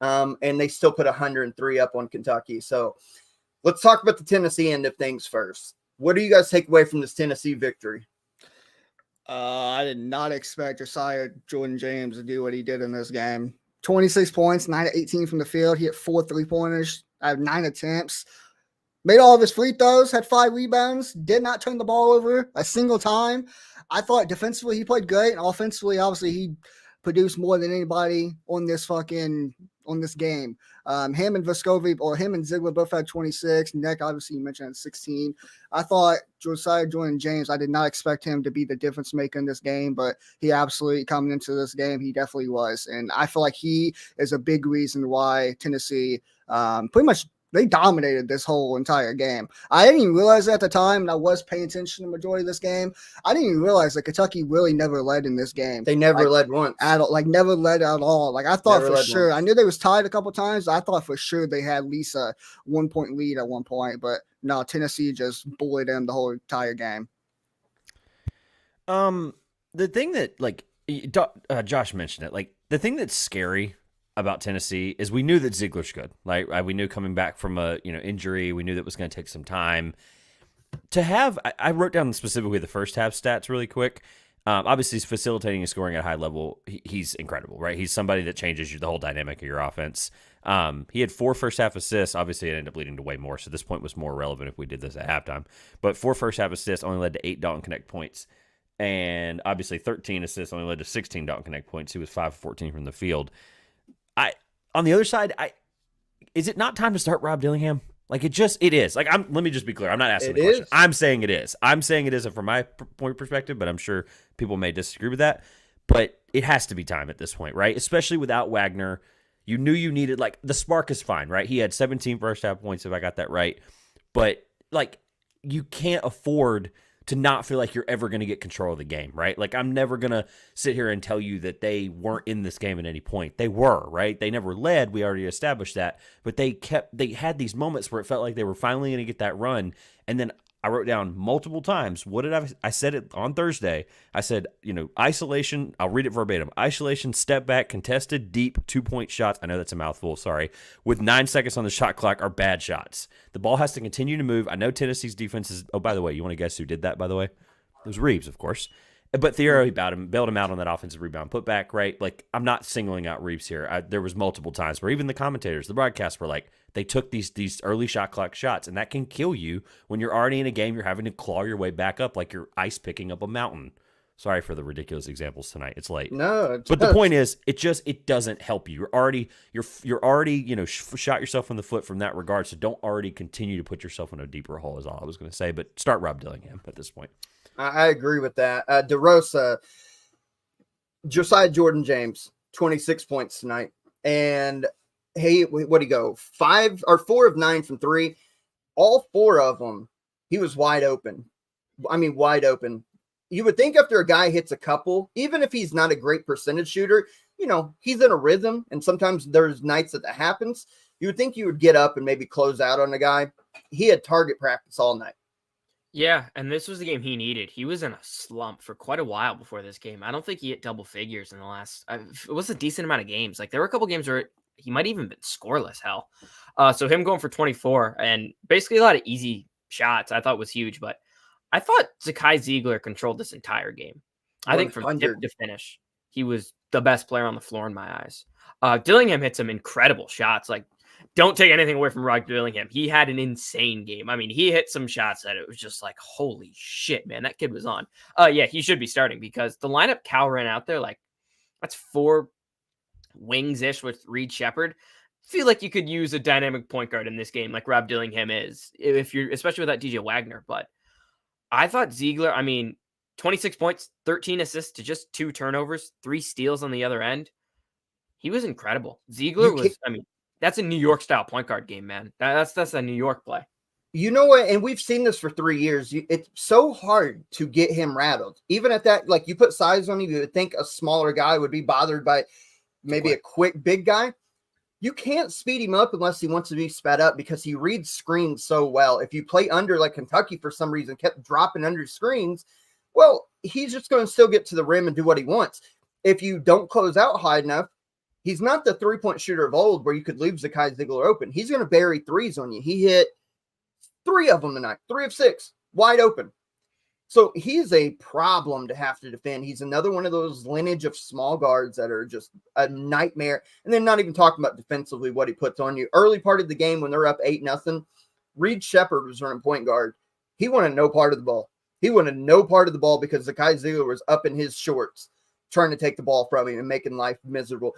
and they still put 103 up on Kentucky. So let's talk about the Tennessee end of things first. What do you guys take away from this Tennessee victory? I did not expect Josiah Jordan-James to do what he did in this game. 26 points, 9 of 18 from the field. He hit 4 3-pointers. I have 9 attempts. Made all of his free throws, had 5 rebounds, did not turn the ball over a single time. I thought defensively he played great, and offensively, obviously, he produced more than anybody on this game. Him and Vescovi, or him and Ziegler both had 26. Neck, obviously, you mentioned had 16. I thought Josiah Jordan-James, I did not expect him to be the difference maker in this game, but he absolutely, coming into this game, he definitely was. And I feel like he is a big reason why Tennessee pretty much they dominated this whole entire game. I didn't even realize at the time, and I was paying attention to the majority of this game. I didn't even realize that Kentucky really never led in this game. They never led once. Never led at all. Like, I thought Never for sure. once. I knew they was tied a couple times. I thought for sure they had at least a 1-point lead at one point. But no, Tennessee just bullied them the whole entire game. The thing that, like, Josh mentioned it, like, the thing that's scary about Tennessee is we knew that Ziegler's good. Like, we knew coming back from a injury, we knew that it was going to take some time. To have, I wrote down specifically the first half stats really quick. Obviously, he's facilitating and scoring at a high level. He's incredible, right? He's somebody that changes the whole dynamic of your offense. He had 4 first half assists. Obviously, it ended up leading to way more, so this point was more relevant if we did this at halftime. But 4 first half assists only led to 8 Dalton Connect points. And obviously, 13 assists only led to 16 Dalton Connect points. He was 5 of 14 from the field. On the other side, is it not time to start Rob Dillingham? Like, it is. Like, let me just be clear. I'm not asking the question. I'm saying it is. I'm saying it isn't from my point perspective, but I'm sure people may disagree with that. But it has to be time at this point, right? Especially without Wagner. You knew you needed, like, the spark is fine, right? He had 17 first half points, if I got that right. But, like, you can't afford to not feel like you're ever going to get control of the game, right? Like, I'm never going to sit here and tell you that they weren't in this game at any point. They were, right? They never led. We already established that. But they had these moments where it felt like they were finally going to get that run. And then I wrote down multiple times. What did I said it on Thursday. I said, isolation. I'll read it verbatim. Isolation, step back, contested, deep, 2-point shots. I know that's a mouthful. Sorry. With 9 seconds on the shot clock are bad shots. The ball has to continue to move. I know Tennessee's defense is. Oh, by the way, you want to guess who did that? By the way, it was Reeves, of course. But Thiero, he bailed him out on that offensive rebound putback, right? Like, I'm not singling out Reeves here. There was multiple times where even the commentators, the broadcasts were like, they took these early shot clock shots, and that can kill you when you're already in a game. You're having to claw your way back up like you're ice picking up a mountain. Sorry for the ridiculous examples tonight. It's late. No, but the point is, it doesn't help you. You're already shot yourself in the foot from that regard. So don't already continue to put yourself in a deeper hole. Is all I was going to say. But start Rob Dillingham at this point. I agree with that. DeRosa, Josiah Jordan James, 26 points tonight. And hey, what'd he go? 4 of 9 from 3. All 4 of them, he was wide open. I mean, wide open. You would think after a guy hits a couple, even if he's not a great percentage shooter, he's in a rhythm. And sometimes there's nights that happens. You would think you would get up and maybe close out on a guy. He had target practice all night. Yeah, and this was the game he needed. He was in a slump for quite a while before this game. I don't think he hit double figures in the last. It was a decent amount of games. Like there were a couple games where he might even been scoreless. Hell, so him going for 24 and basically a lot of easy shots, I thought was huge. But I thought Zakai Ziegler controlled this entire game. I think from tip to finish, he was the best player on the floor in my eyes. Dillingham hit some incredible shots. Like, don't take anything away from Rob Dillingham. He had an insane game. I mean, he hit some shots that it was just like, holy shit, man, that kid was on. Yeah, he should be starting because the lineup Cal ran out there, like, that's 4 wings-ish with Reed Shepherd. I feel like you could use a dynamic point guard in this game like Rob Dillingham is, especially without DJ Wagner. But I thought Ziegler, 26 points, 13 assists to just 2 turnovers, 3 steals on the other end. He was incredible. Ziegler was, that's a New York style point guard game, man. That's a New York play. You know what? And we've seen this for 3 years. It's so hard to get him rattled. Even at that, like you put size on him, you would think a smaller guy would be bothered by maybe a quick big guy. You can't speed him up unless he wants to be sped up because he reads screens so well. If you play under like Kentucky for some reason, kept dropping under screens, well, he's just going to still get to the rim and do what he wants. If you don't close out high enough, he's not the 3-point shooter of old where you could leave Zakai Ziegler open. He's going to bury threes on you. He hit 3 of them tonight, 3 of 6, wide open. So he's a problem to have to defend. He's another one of those lineage of small guards that are just a nightmare. And then not even talking about defensively what he puts on you. Early part of the game when they're up 8-0, Reed Shepherd was running point guard. He wanted no part of the ball. He wanted no part of the ball because Zakai Ziegler was up in his shorts trying to take the ball from him and making life miserable.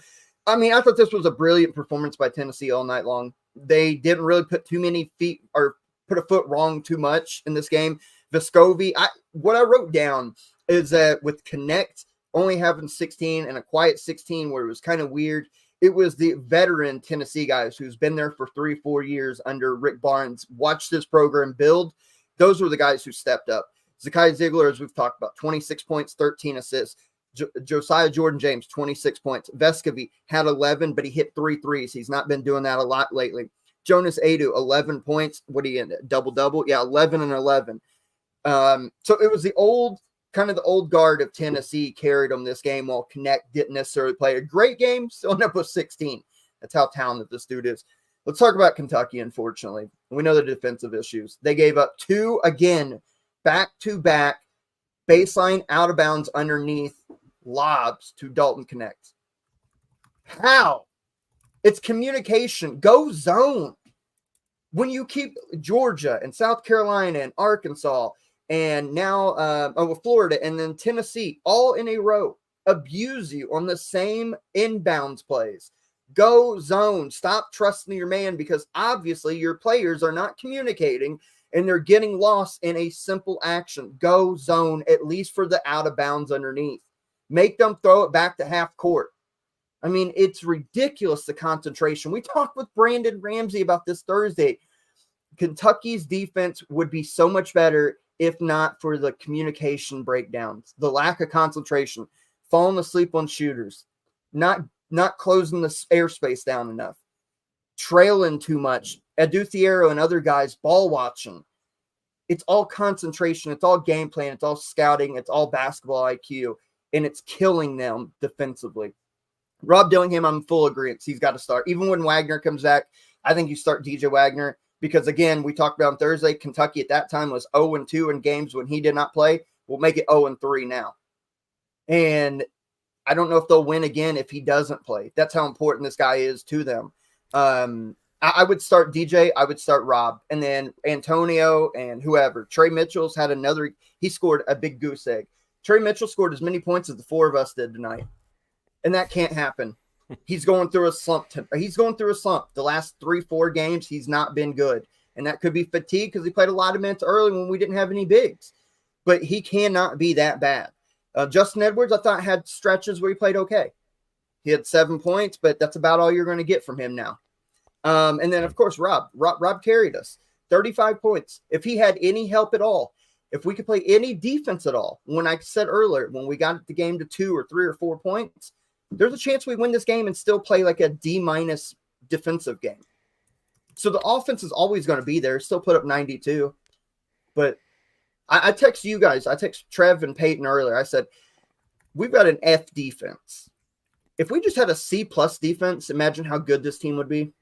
I thought this was a brilliant performance by Tennessee all night long. They didn't really put too many feet or put a foot wrong too much in this game. Vescovi, what I wrote down is that with Connect only having 16 and a quiet 16 where it was kind of weird, it was the veteran Tennessee guys who's been there for 3-4 years under Rick Barnes, watched this program build. Those were the guys who stepped up. Zakai Ziegler, as we've talked about, 26 points, 13 assists. Josiah Jordan James, 26 points. Vescovi had 11, but he hit 3 threes. He's not been doing that a lot lately. Jonas Adu, 11 points. What do you end? Double-double? Yeah, 11 and 11. So it was the old guard of Tennessee carried them this game while Connect didn't necessarily play a great game, still ended up with 16. That's how talented this dude is. Let's talk about Kentucky, unfortunately. We know the defensive issues. They gave up 2 again, back-to-back, baseline out of bounds underneath lobs to Dalton Connect. How? It's communication. Go zone. When you keep Georgia and South Carolina and Arkansas and now Florida and then Tennessee all in a row abuse you on the same inbounds plays, go zone. Stop trusting your man because obviously your players are not communicating and they're getting lost in a simple action. Go zone, at least for the out of bounds underneath. Make them throw it back to half court. It's ridiculous, the concentration. We talked with Brandon Ramsey about this Thursday. Kentucky's defense would be so much better if not for the communication breakdowns, the lack of concentration, falling asleep on shooters, not closing the airspace down enough, trailing too much. Edu Thiero and other guys ball watching. It's all concentration. It's all game plan. It's all scouting. It's all basketball IQ, and it's killing them defensively. Rob Dillingham, I'm full agreement. He's got to start. Even when Wagner comes back, I think you start DJ Wagner because, again, we talked about on Thursday, Kentucky at that time was 0-2 in games when he did not play. We'll make it 0-3 now. And I don't know if they'll win again if he doesn't play. That's how important this guy is to them. I would start DJ. I would start Rob. And then Antonio and whoever. Trey Mitchell's had he scored a big goose egg. Trey Mitchell scored as many points as the four of us did tonight. And that can't happen. He's going through a slump. The last 3-4 games, he's not been good. And that could be fatigue because he played a lot of minutes early when we didn't have any bigs. But he cannot be that bad. Justin Edwards, I thought, had stretches where he played okay. He had 7 points, but that's about all you're going to get from him now. And then, of course, Rob carried us. 35 points. If he had any help at all, if we could play any defense at all, when I said earlier, when we got the game to 2 or 3 or 4 points, there's a chance we win this game and still play like a D- defensive game. So the offense is always going to be there, still put up 92. But I text you guys, I text Trev and Peyton earlier. I said, we've got an F defense. If we just had a C+ defense, imagine how good this team would be.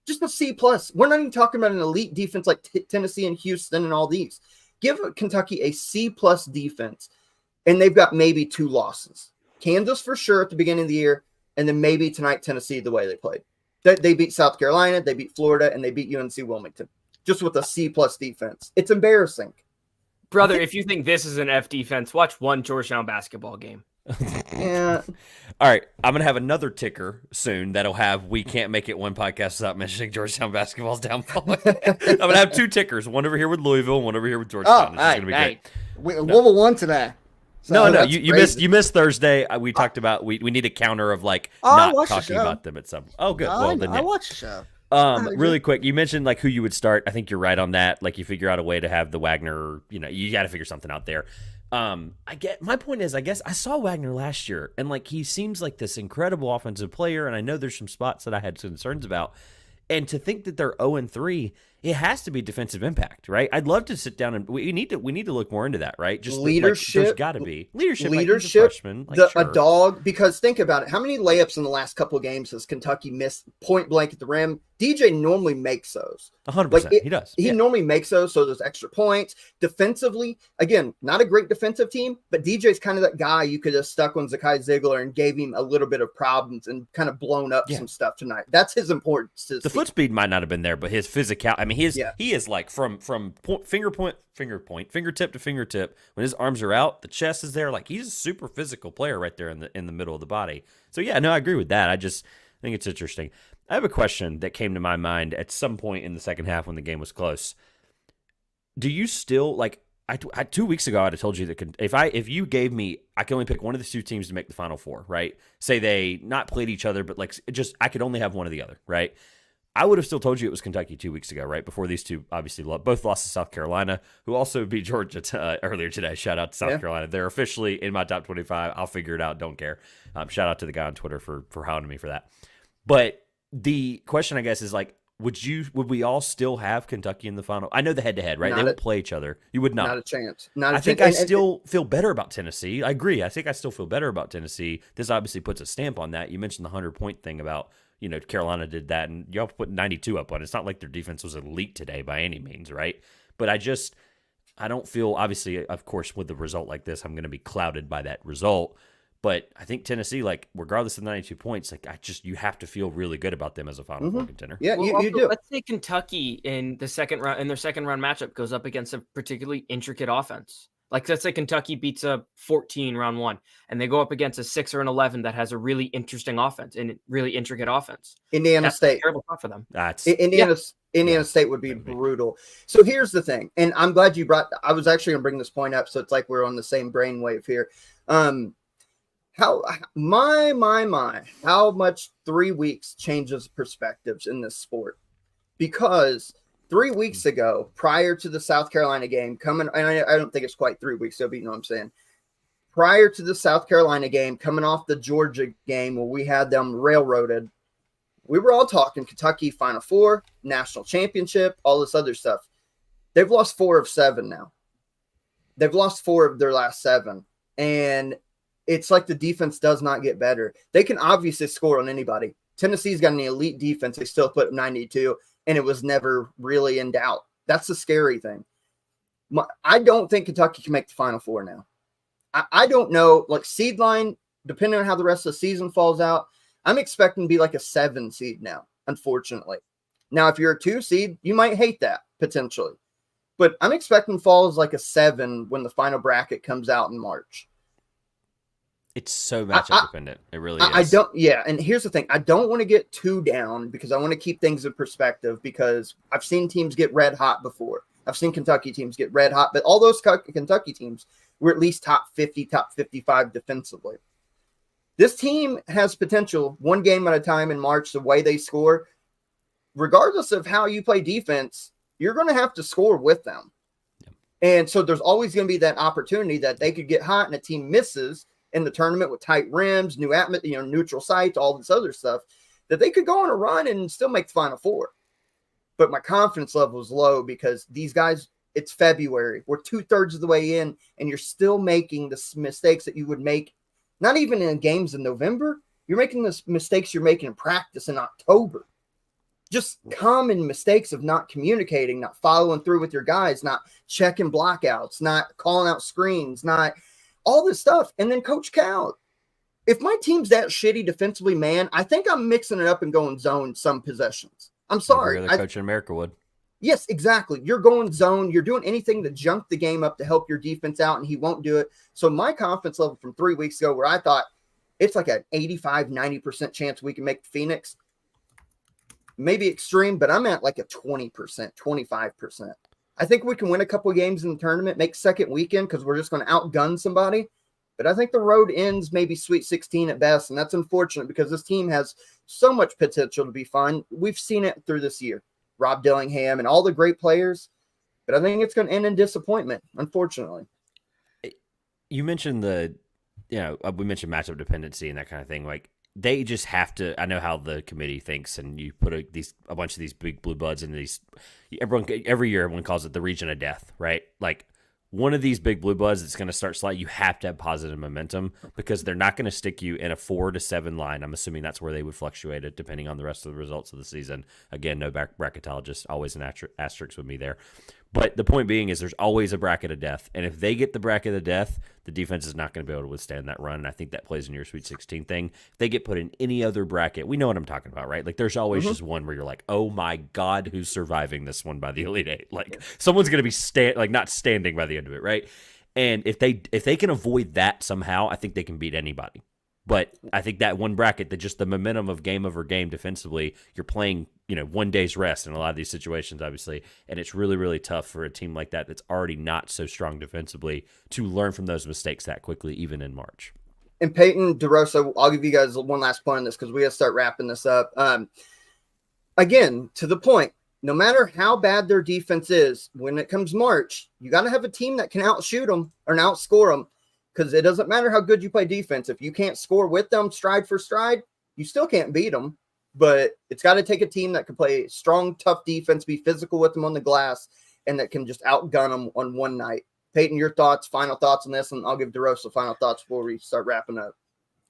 Just a C+. We're not even talking about an elite defense like Tennessee and Houston and all these. Give Kentucky a C+ defense, and they've got maybe 2 losses. Kansas for sure at the beginning of the year, and then maybe tonight Tennessee the way they played. They beat South Carolina, they beat Florida, and they beat UNC Wilmington. Just with a C+ defense. It's embarrassing. Brother, if you think this is an F defense, watch one Georgetown basketball game. Yeah. All right. I'm going to have another ticker soon that'll have we can't make it one podcast without mentioning Georgetown basketball's downfall. I'm going to have 2 tickers, one over here with Louisville and one over here with Georgetown. This is going to be great. Louisville won today. So no, you missed Thursday. We talked about we need a counter of like not talking about them at some. Oh, good. Well, then I watched the show. Really quick, you mentioned like who you would start. I think you're right on that. Like you figure out a way to have the Wagner. You got to figure something out there. My point is, I guess I saw Wagner last year, and like he seems like this incredible offensive player, and I know there's some spots that I had concerns about. And to think that they're 0-3, it has to be defensive impact, right? I'd love to sit down and we need to look more into that, right? Just leadership. There's got to be leadership. Like freshman, a dog. Because think about it, how many layups in the last couple of games has Kentucky missed point blank at the rim? DJ normally makes those. 100%. He does. He normally makes those, so there's extra points. Defensively, again, not a great defensive team, but DJ's kind of that guy you could have stuck on Zakai Ziegler and gave him a little bit of problems and kind of blown up some stuff tonight. That's his importance. To the foot speed might not have been there, but his physical. I mean, he is like from fingertip to fingertip. When his arms are out, the chest is there. Like he's a super physical player right there in the middle of the body. So yeah, no, I agree with that. I just think it's interesting. I have a question that came to my mind at some point in the second half when the game was close. Do you still like? I 2 weeks ago I'd have told you that if you gave me, I can only pick one of the 2 teams to make the Final Four, right? Say they not played each other, but like just I could only have one or the other, right? I would have still told you it was Kentucky 2 weeks ago, right? Before these two obviously both lost to South Carolina, who also beat Georgia earlier today. Shout out to South Carolina. They're officially in my top 25. I'll figure it out. Don't care. Shout out to the guy on Twitter for hounding me for that. But the question, I guess, is like, would we all still have Kentucky in the final? I know the head-to-head, right? They would play each other. You would not. Not a chance. I think I still feel better about Tennessee. I agree. I think I still feel better about Tennessee. This obviously puts a stamp on that. You mentioned the 100-point thing about, Carolina did that, and y'all put 92 up on it. It's not like their defense was elite today by any means, right? But I don't feel, obviously, of course, with the result like this, I'm going to be clouded by that result. But I think Tennessee, like, regardless of 92 points, like, you have to feel really good about them as a Final Four contender. Yeah, you do. Let's say Kentucky in their second round matchup goes up against a particularly intricate offense. Like, let's say Kentucky beats a 14 round 1, and they go up against a 6 or an 11 that has a really interesting offense and really intricate offense. Indiana State, terrible spot for them. Indiana State would be brutal. So here's the thing, and I'm glad you brought. I was actually going to bring this point up, so it's like we're on the same brainwave here. How much 3 weeks changes perspectives in this sport? Because 3 weeks ago, prior to the South Carolina game, and I don't think it's quite 3 weeks ago, but you know what I'm saying. Prior to the South Carolina game, coming off the Georgia game where we had them railroaded, we were all talking Kentucky Final Four, national championship, all this other stuff. They've lost 4 of 7 now. They've lost 4 of their last 7. And it's like the defense does not get better. They can obviously score on anybody. Tennessee's got an elite defense. They still put up 92, and it was never really in doubt. That's the scary thing. I don't think Kentucky can make the Final Four now. I don't know, like seed line, depending on how the rest of the season falls out, I'm expecting to be like a 7 seed now, unfortunately. Now, if you're a 2 seed, you might hate that potentially. But I'm expecting fall as like a 7 when the final bracket comes out in March. It's so matchup dependent. It really is. I don't, yeah. And here's the thing. I don't want to get too down because I want to keep things in perspective because I've seen teams get red hot before. I've seen Kentucky teams get red hot, but all those Kentucky teams were at least top 50, top 55 defensively. This team has potential 1 game at a time in March, the way they score. Regardless of how you play defense, you're going to have to score with them. Yep. And so there's always going to be that opportunity that they could get hot and a team misses in the tournament with tight rims, new atmosphere, neutral sites, all this other stuff, that they could go on a run and still make the Final Four. But my confidence level is low because these guys, it's February. We're 2/3 of the way in, and you're still making the mistakes that you would make, not even in games in November. You're making the mistakes you're making in practice in October. Just common mistakes of not communicating, not following through with your guys, not checking blockouts, not calling out screens, not all this stuff. And then Coach Cal, if my team's that shitty defensively, man, I think I'm mixing it up and going zone some possessions. I'm sorry. Every other coach in America would. Yes, exactly. You're going zone. You're doing anything to junk the game up to help your defense out, and he won't do it. So my confidence level from 3 weeks ago where I thought it's like an 85, 90% chance we can make Phoenix, maybe extreme, but I'm at like a 20%, 25%. I think we can win a couple of games in the tournament, make second weekend because we're just going to outgun somebody. But I think the road ends maybe Sweet 16 at best, and that's unfortunate because this team has so much potential to be fun. We've seen it through this year. Rob Dillingham and all the great players, but I think it's going to end in disappointment, unfortunately. You mentioned we mentioned matchup dependency and that kind of thing. Like, they just have to. I know how the committee thinks, and you put a bunch of these big blue bloods into these. Every year, everyone calls it the region of death, right? Like, one of these big blue bloods that's going to start slide, you have to have positive momentum because they're not going to stick you in a 4 to 7 line. I'm assuming that's where they would fluctuate it depending on the rest of the results of the season. Again, no bracketologist, always an asterisk with me there. But the point being is there's always a bracket of death. And if they get the bracket of death, the defense is not going to be able to withstand that run. And I think that plays in your Sweet 16 thing. If they get put in any other bracket, we know what I'm talking about, right? Like, there's always just one where you're like, oh my God, who's surviving this one by the Elite Eight? Like, someone's going to be not standing by the end of it, right? And if they can avoid that somehow, I think they can beat anybody. But I think that one bracket, that just the momentum of game over game defensively, you're playing, 1 day's rest in a lot of these situations, obviously. And it's really, really tough for a team like that that's already not so strong defensively to learn from those mistakes that quickly, even in March. And Peyton, DeRosa, I'll give you guys one last point on this because we got to start wrapping this up. Again, to the point, no matter how bad their defense is, when it comes March, you got to have a team that can outshoot them or outscore them. Because it doesn't matter how good you play defense. If you can't score with them stride for stride, you still can't beat them. But it's got to take a team that can play strong, tough defense, be physical with them on the glass, and that can just outgun them on one night. Peyton, your thoughts, final thoughts on this, and I'll give DeRosa final thoughts before we start wrapping up.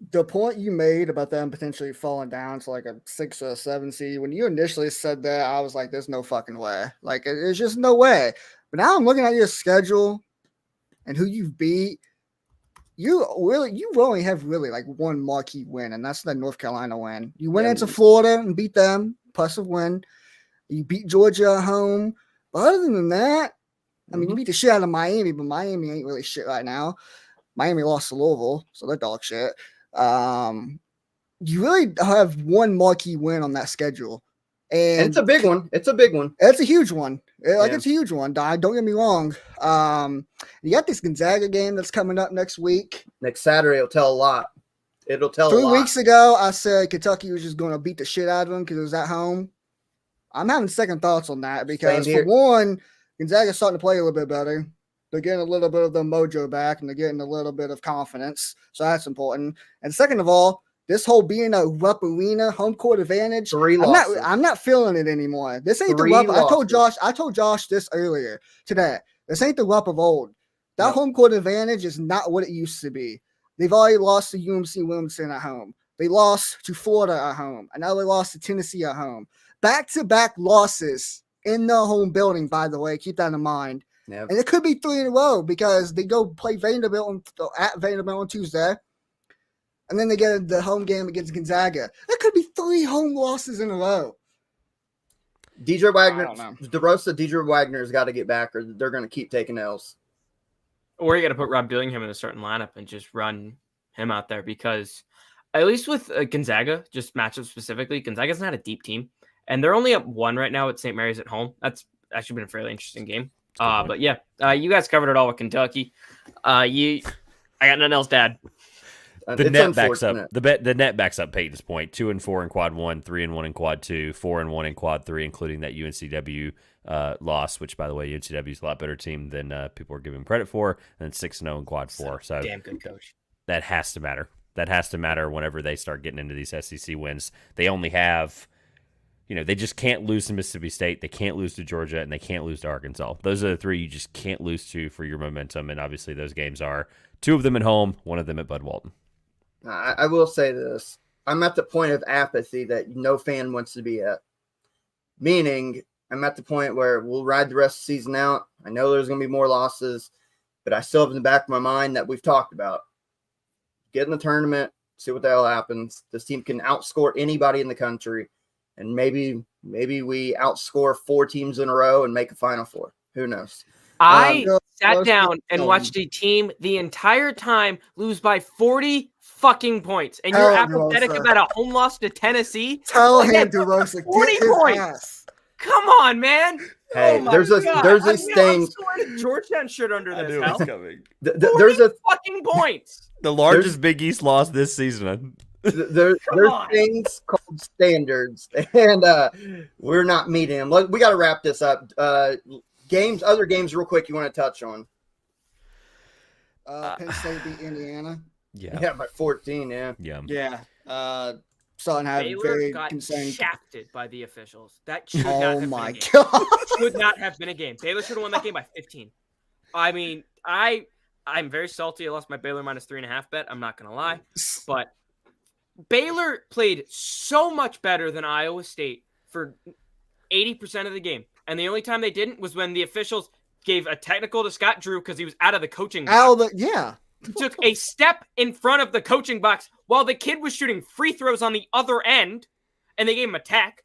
The point you made about them potentially falling down to like a 6 or a 7 seed, when you initially said that, I was like, there's no fucking way. Like, there's just no way. But now I'm looking at your schedule and who you've beat. You only have really like one marquee win, and that's the North Carolina win. You went into Florida and beat them, impressive win. You beat Georgia at home. But other than that, I mean, you beat the shit out of Miami, but Miami ain't really shit right now. Miami lost to Louisville, so they're dog shit. You really have one marquee win on that schedule. And it's a big one. It's a big one. It's a huge one. It's a huge one. Don't get me wrong. You got this Gonzaga game that's coming up next week. Next Saturday will tell a lot. It'll tell 3 a lot. weeks ago, I said Kentucky was just going to beat the shit out of them because it was at home. I'm having second thoughts on that because, for one, Gonzaga's starting to play a little bit better. They're getting a little bit of the mojo back, and they're getting a little bit of confidence. So that's important. And second of all, this whole being a Rupp Arena home court advantage, I'm not feeling it anymore. This ain't the Rupp. I told Josh this earlier today. This ain't the Rupp of old. That home court advantage is not what it used to be. They've already lost to UNC Wilmington at home. They lost to Florida at home. And now they lost to Tennessee at home. Back-to-back losses in the home building, by the way. Keep that in mind. Yeah. And it could be 3 in a row because they go play Vanderbilt at Vanderbilt on Tuesday. And then they get the home game against Gonzaga. That could be 3 home losses in a row. DJ Wagner, I don't know. DeRosa, DJ Wagner's got to get back, or they're going to keep taking L's. Or you got to put Rob Dillingham in a starting lineup and just run him out there because, at least with Gonzaga, just matchup specifically, Gonzaga's not a deep team, and they're only up 1 right now at St. Mary's at home. That's actually been a fairly interesting game. But yeah, you guys covered it all with Kentucky. I got nothing else to add. The net backs up. The net backs up Peyton's point. 2-4 in quad 1, 3-1 in quad 2, 4-1 in quad 3, including that UNCW loss, which by the way, UNCW is a lot better team than people are giving him credit for, and 6-0 in quad 4. So damn good coach. That has to matter. That has to matter whenever they start getting into these SEC wins. They only have, they just can't lose to Mississippi State. They can't lose to Georgia, and they can't lose to Arkansas. Those are the 3 you just can't lose to for your momentum. And obviously, those games are 2 of them at home, 1 of them at Bud Walton. I will say this. I'm at the point of apathy that no fan wants to be at. Meaning, I'm at the point where we'll ride the rest of the season out. I know there's going to be more losses, but I still have in the back of my mind that we've talked about. Get in the tournament, see what the hell happens. This team can outscore anybody in the country, and maybe we outscore 4 teams in a row and make a Final Four. Who knows? I sat down and watched a team the entire time lose by 40 fucking points, and you're apathetic about a home loss to Tennessee. Tell him, DeRosa, 40 points. Come on, man. Hey, there's a stain. Georgetown shirt under this. I knew it was coming. There's a fucking points. The largest Big East loss this season. There's things called standards, and we're not meeting them. We got to wrap this up. Other games, real quick. You want to touch on? Penn State beat Indiana. Yeah, by 14. Yeah. Sutton had Baylor very got concerning. shafted by the officials. That should not have been a game. God! Should not have been a game. Baylor should have won that game by 15. I mean, I'm very salty. I lost my Baylor minus 3.5 bet. I'm not gonna lie, but Baylor played so much better than Iowa State for 80% of the game, and the only time they didn't was when the officials gave a technical to Scott Drew because he was out of the coaching box. He took a step in front of the coaching box while the kid was shooting free throws on the other end, and they gave him a tech.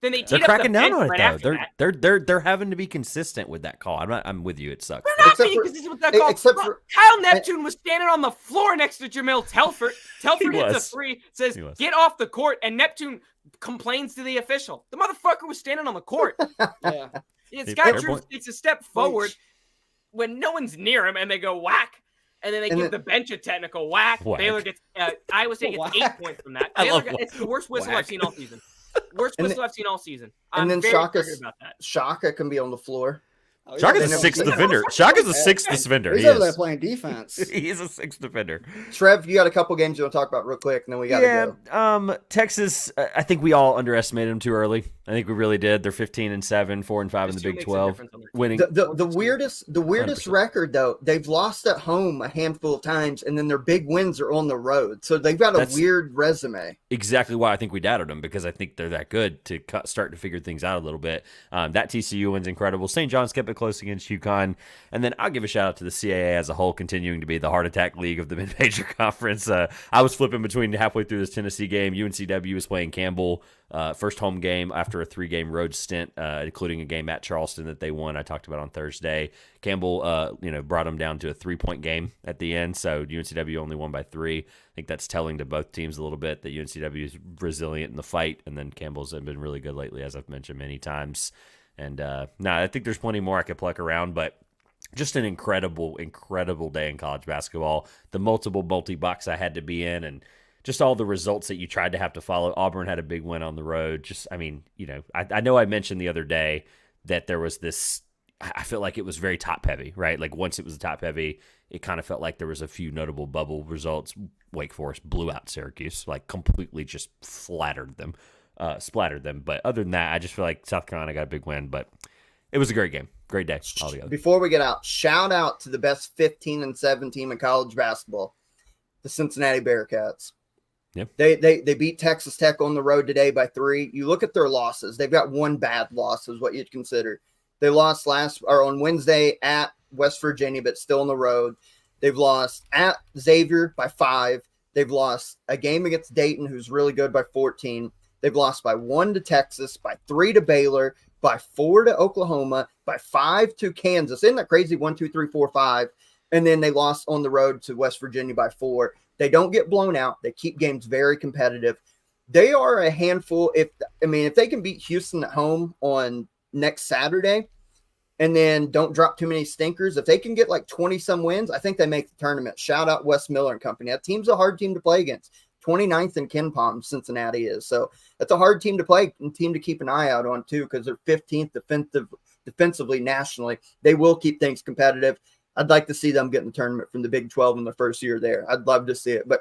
Then they're cracking down on it right though. They're having to be consistent with that call. I'm with you. It sucks. They're not being consistent with that call. Kyle Neptune was standing on the floor next to Jamil Telford. Telford hits a 3, says get off the court, and Neptune complains to the official. The motherfucker was standing on the court. Scott Drew takes a step forward when no one's near him, and they go whack. And then they give the bench a technical whack. Baylor gets Iowa State gets 8 points from that. It's the worst whistle I've seen all season. Worst whistle I've seen all season. I'm very excited about that. Shaka can be on the floor. Shaka's a 6th defender. Shaka's a 6th defender. He's over there playing defense. He is a 6th defender. Trev, you got a couple games you want to talk about real quick, and then we got to go. Texas, I think we all underestimated them too early. I think we really did. They're 15-7, 4-5 in the Big 12, winning. The weirdest record though. They've lost at home a handful of times, and then their big wins are on the road. So they've got a weird resume. Exactly why I think we doubted them, because I think they're that good to start to figure things out a little bit. That TCU win's incredible. St. John's kept it close against UConn, and then I'll give a shout out to the CAA as a whole, continuing to be the heart attack league of the mid-major conference. I was flipping between halfway through this Tennessee game. UNCW was playing Campbell, first home game after a 3-game road stint, including a game at Charleston that they won. I talked about on Thursday. Campbell, brought them down to a 3-point game at the end, so UNCW only won by 3. I think that's telling to both teams a little bit that UNCW is resilient in the fight, and then Campbell's been really good lately, as I've mentioned many times. And I think there's plenty more I could pluck around, but just an incredible, incredible day in college basketball. The multiple multi-box I had to be in, and just all the results that you tried to have to follow. Auburn had a big win on the road. I know I mentioned the other day that there was this, I feel like it was very top heavy, right? Like once it was top heavy, it kind of felt like there was a few notable bubble results. Wake Forest blew out Syracuse, like completely just splattered them. But other than that, I just feel like South Carolina got a big win, but it was a great game. Great day altogether. Before we get out, shout out to the best 15-7 team in college basketball, the Cincinnati Bearcats. Yep. They beat Texas Tech on the road today by 3. You look at their losses. They've got one bad loss is what you'd consider. They lost on Wednesday at West Virginia, but still on the road. They've lost at Xavier by 5. They've lost a game against Dayton, who's really good, by 14. They've lost by 1 to Texas, by 3 to Baylor, by 4 to Oklahoma, by 5 to Kansas. Isn't that crazy? 1, 2, 3, 4, 5. And then they lost on the road to West Virginia by 4. They don't get blown out. They keep games very competitive. They are a handful. If they can beat Houston at home on next Saturday and then don't drop too many stinkers, if they can get like 20-some wins, I think they make the tournament. Shout out Wes Miller and company. That team's a hard team to play against. 29th in KenPom, Cincinnati is. So that's a hard team to play and team to keep an eye out on, too, because they're 15th defensively nationally. They will keep things competitive. I'd like to see them get in the tournament from the Big 12 in the first year there. I'd love to see it. But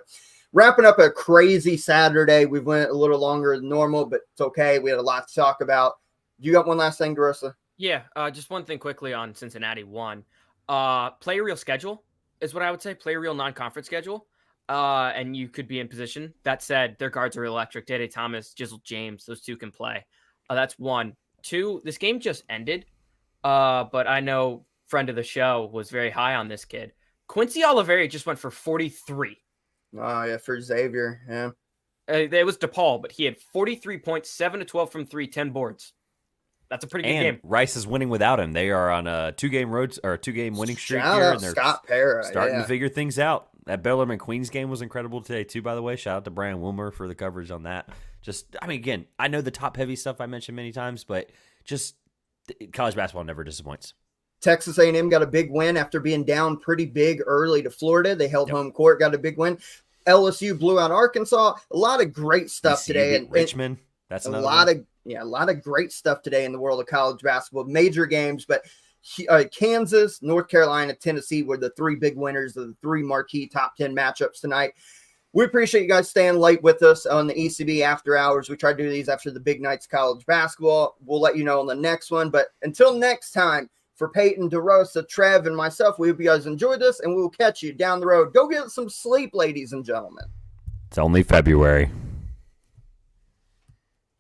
wrapping up a crazy Saturday. We went a little longer than normal, but it's okay. We had a lot to talk about. You got one last thing, DeRosa? Yeah, just one thing quickly on Cincinnati. One, play a real schedule is what I would say. Play a real non-conference schedule, and you could be in position. That said, their guards are electric. Dede Thomas, Jizzle James, those two can play. That's 1. 2, this game just ended, but I know friend of the show was very high on this kid. Quincy Oliveira just went for 43. Oh, yeah, for Xavier, yeah. It was DePaul, but he had 43 points, 7 to 12 from 3, 10 boards. That's a pretty good game. Rice is winning without him. They are on a 2-game winning streak Shout here, out and they're Scott Parra, starting to figure things out. That Bellarmine Queens game was incredible today, too, by the way. Shout out to Brian Wilmer for the coverage on that. Again, I know the top-heavy stuff I mentioned many times, but just college basketball never disappoints. Texas A&M got a big win after being down pretty big early to Florida. They held home court, got a big win. LSU blew out Arkansas. A lot of great stuff today. And Richmond, that's a lot of great stuff today in the world of college basketball. Major games, but Kansas, North Carolina, Tennessee were the 3 big winners of the 3 marquee top 10 matchups tonight. We appreciate you guys staying late with us on the ECB After Hours. We try to do these after the big nights of college basketball. We'll let you know on the next one. But until next time, for Peyton, DeRosa, Trev, and myself, we hope you guys enjoyed this, and we will catch you down the road. Go get some sleep, ladies and gentlemen. It's only February.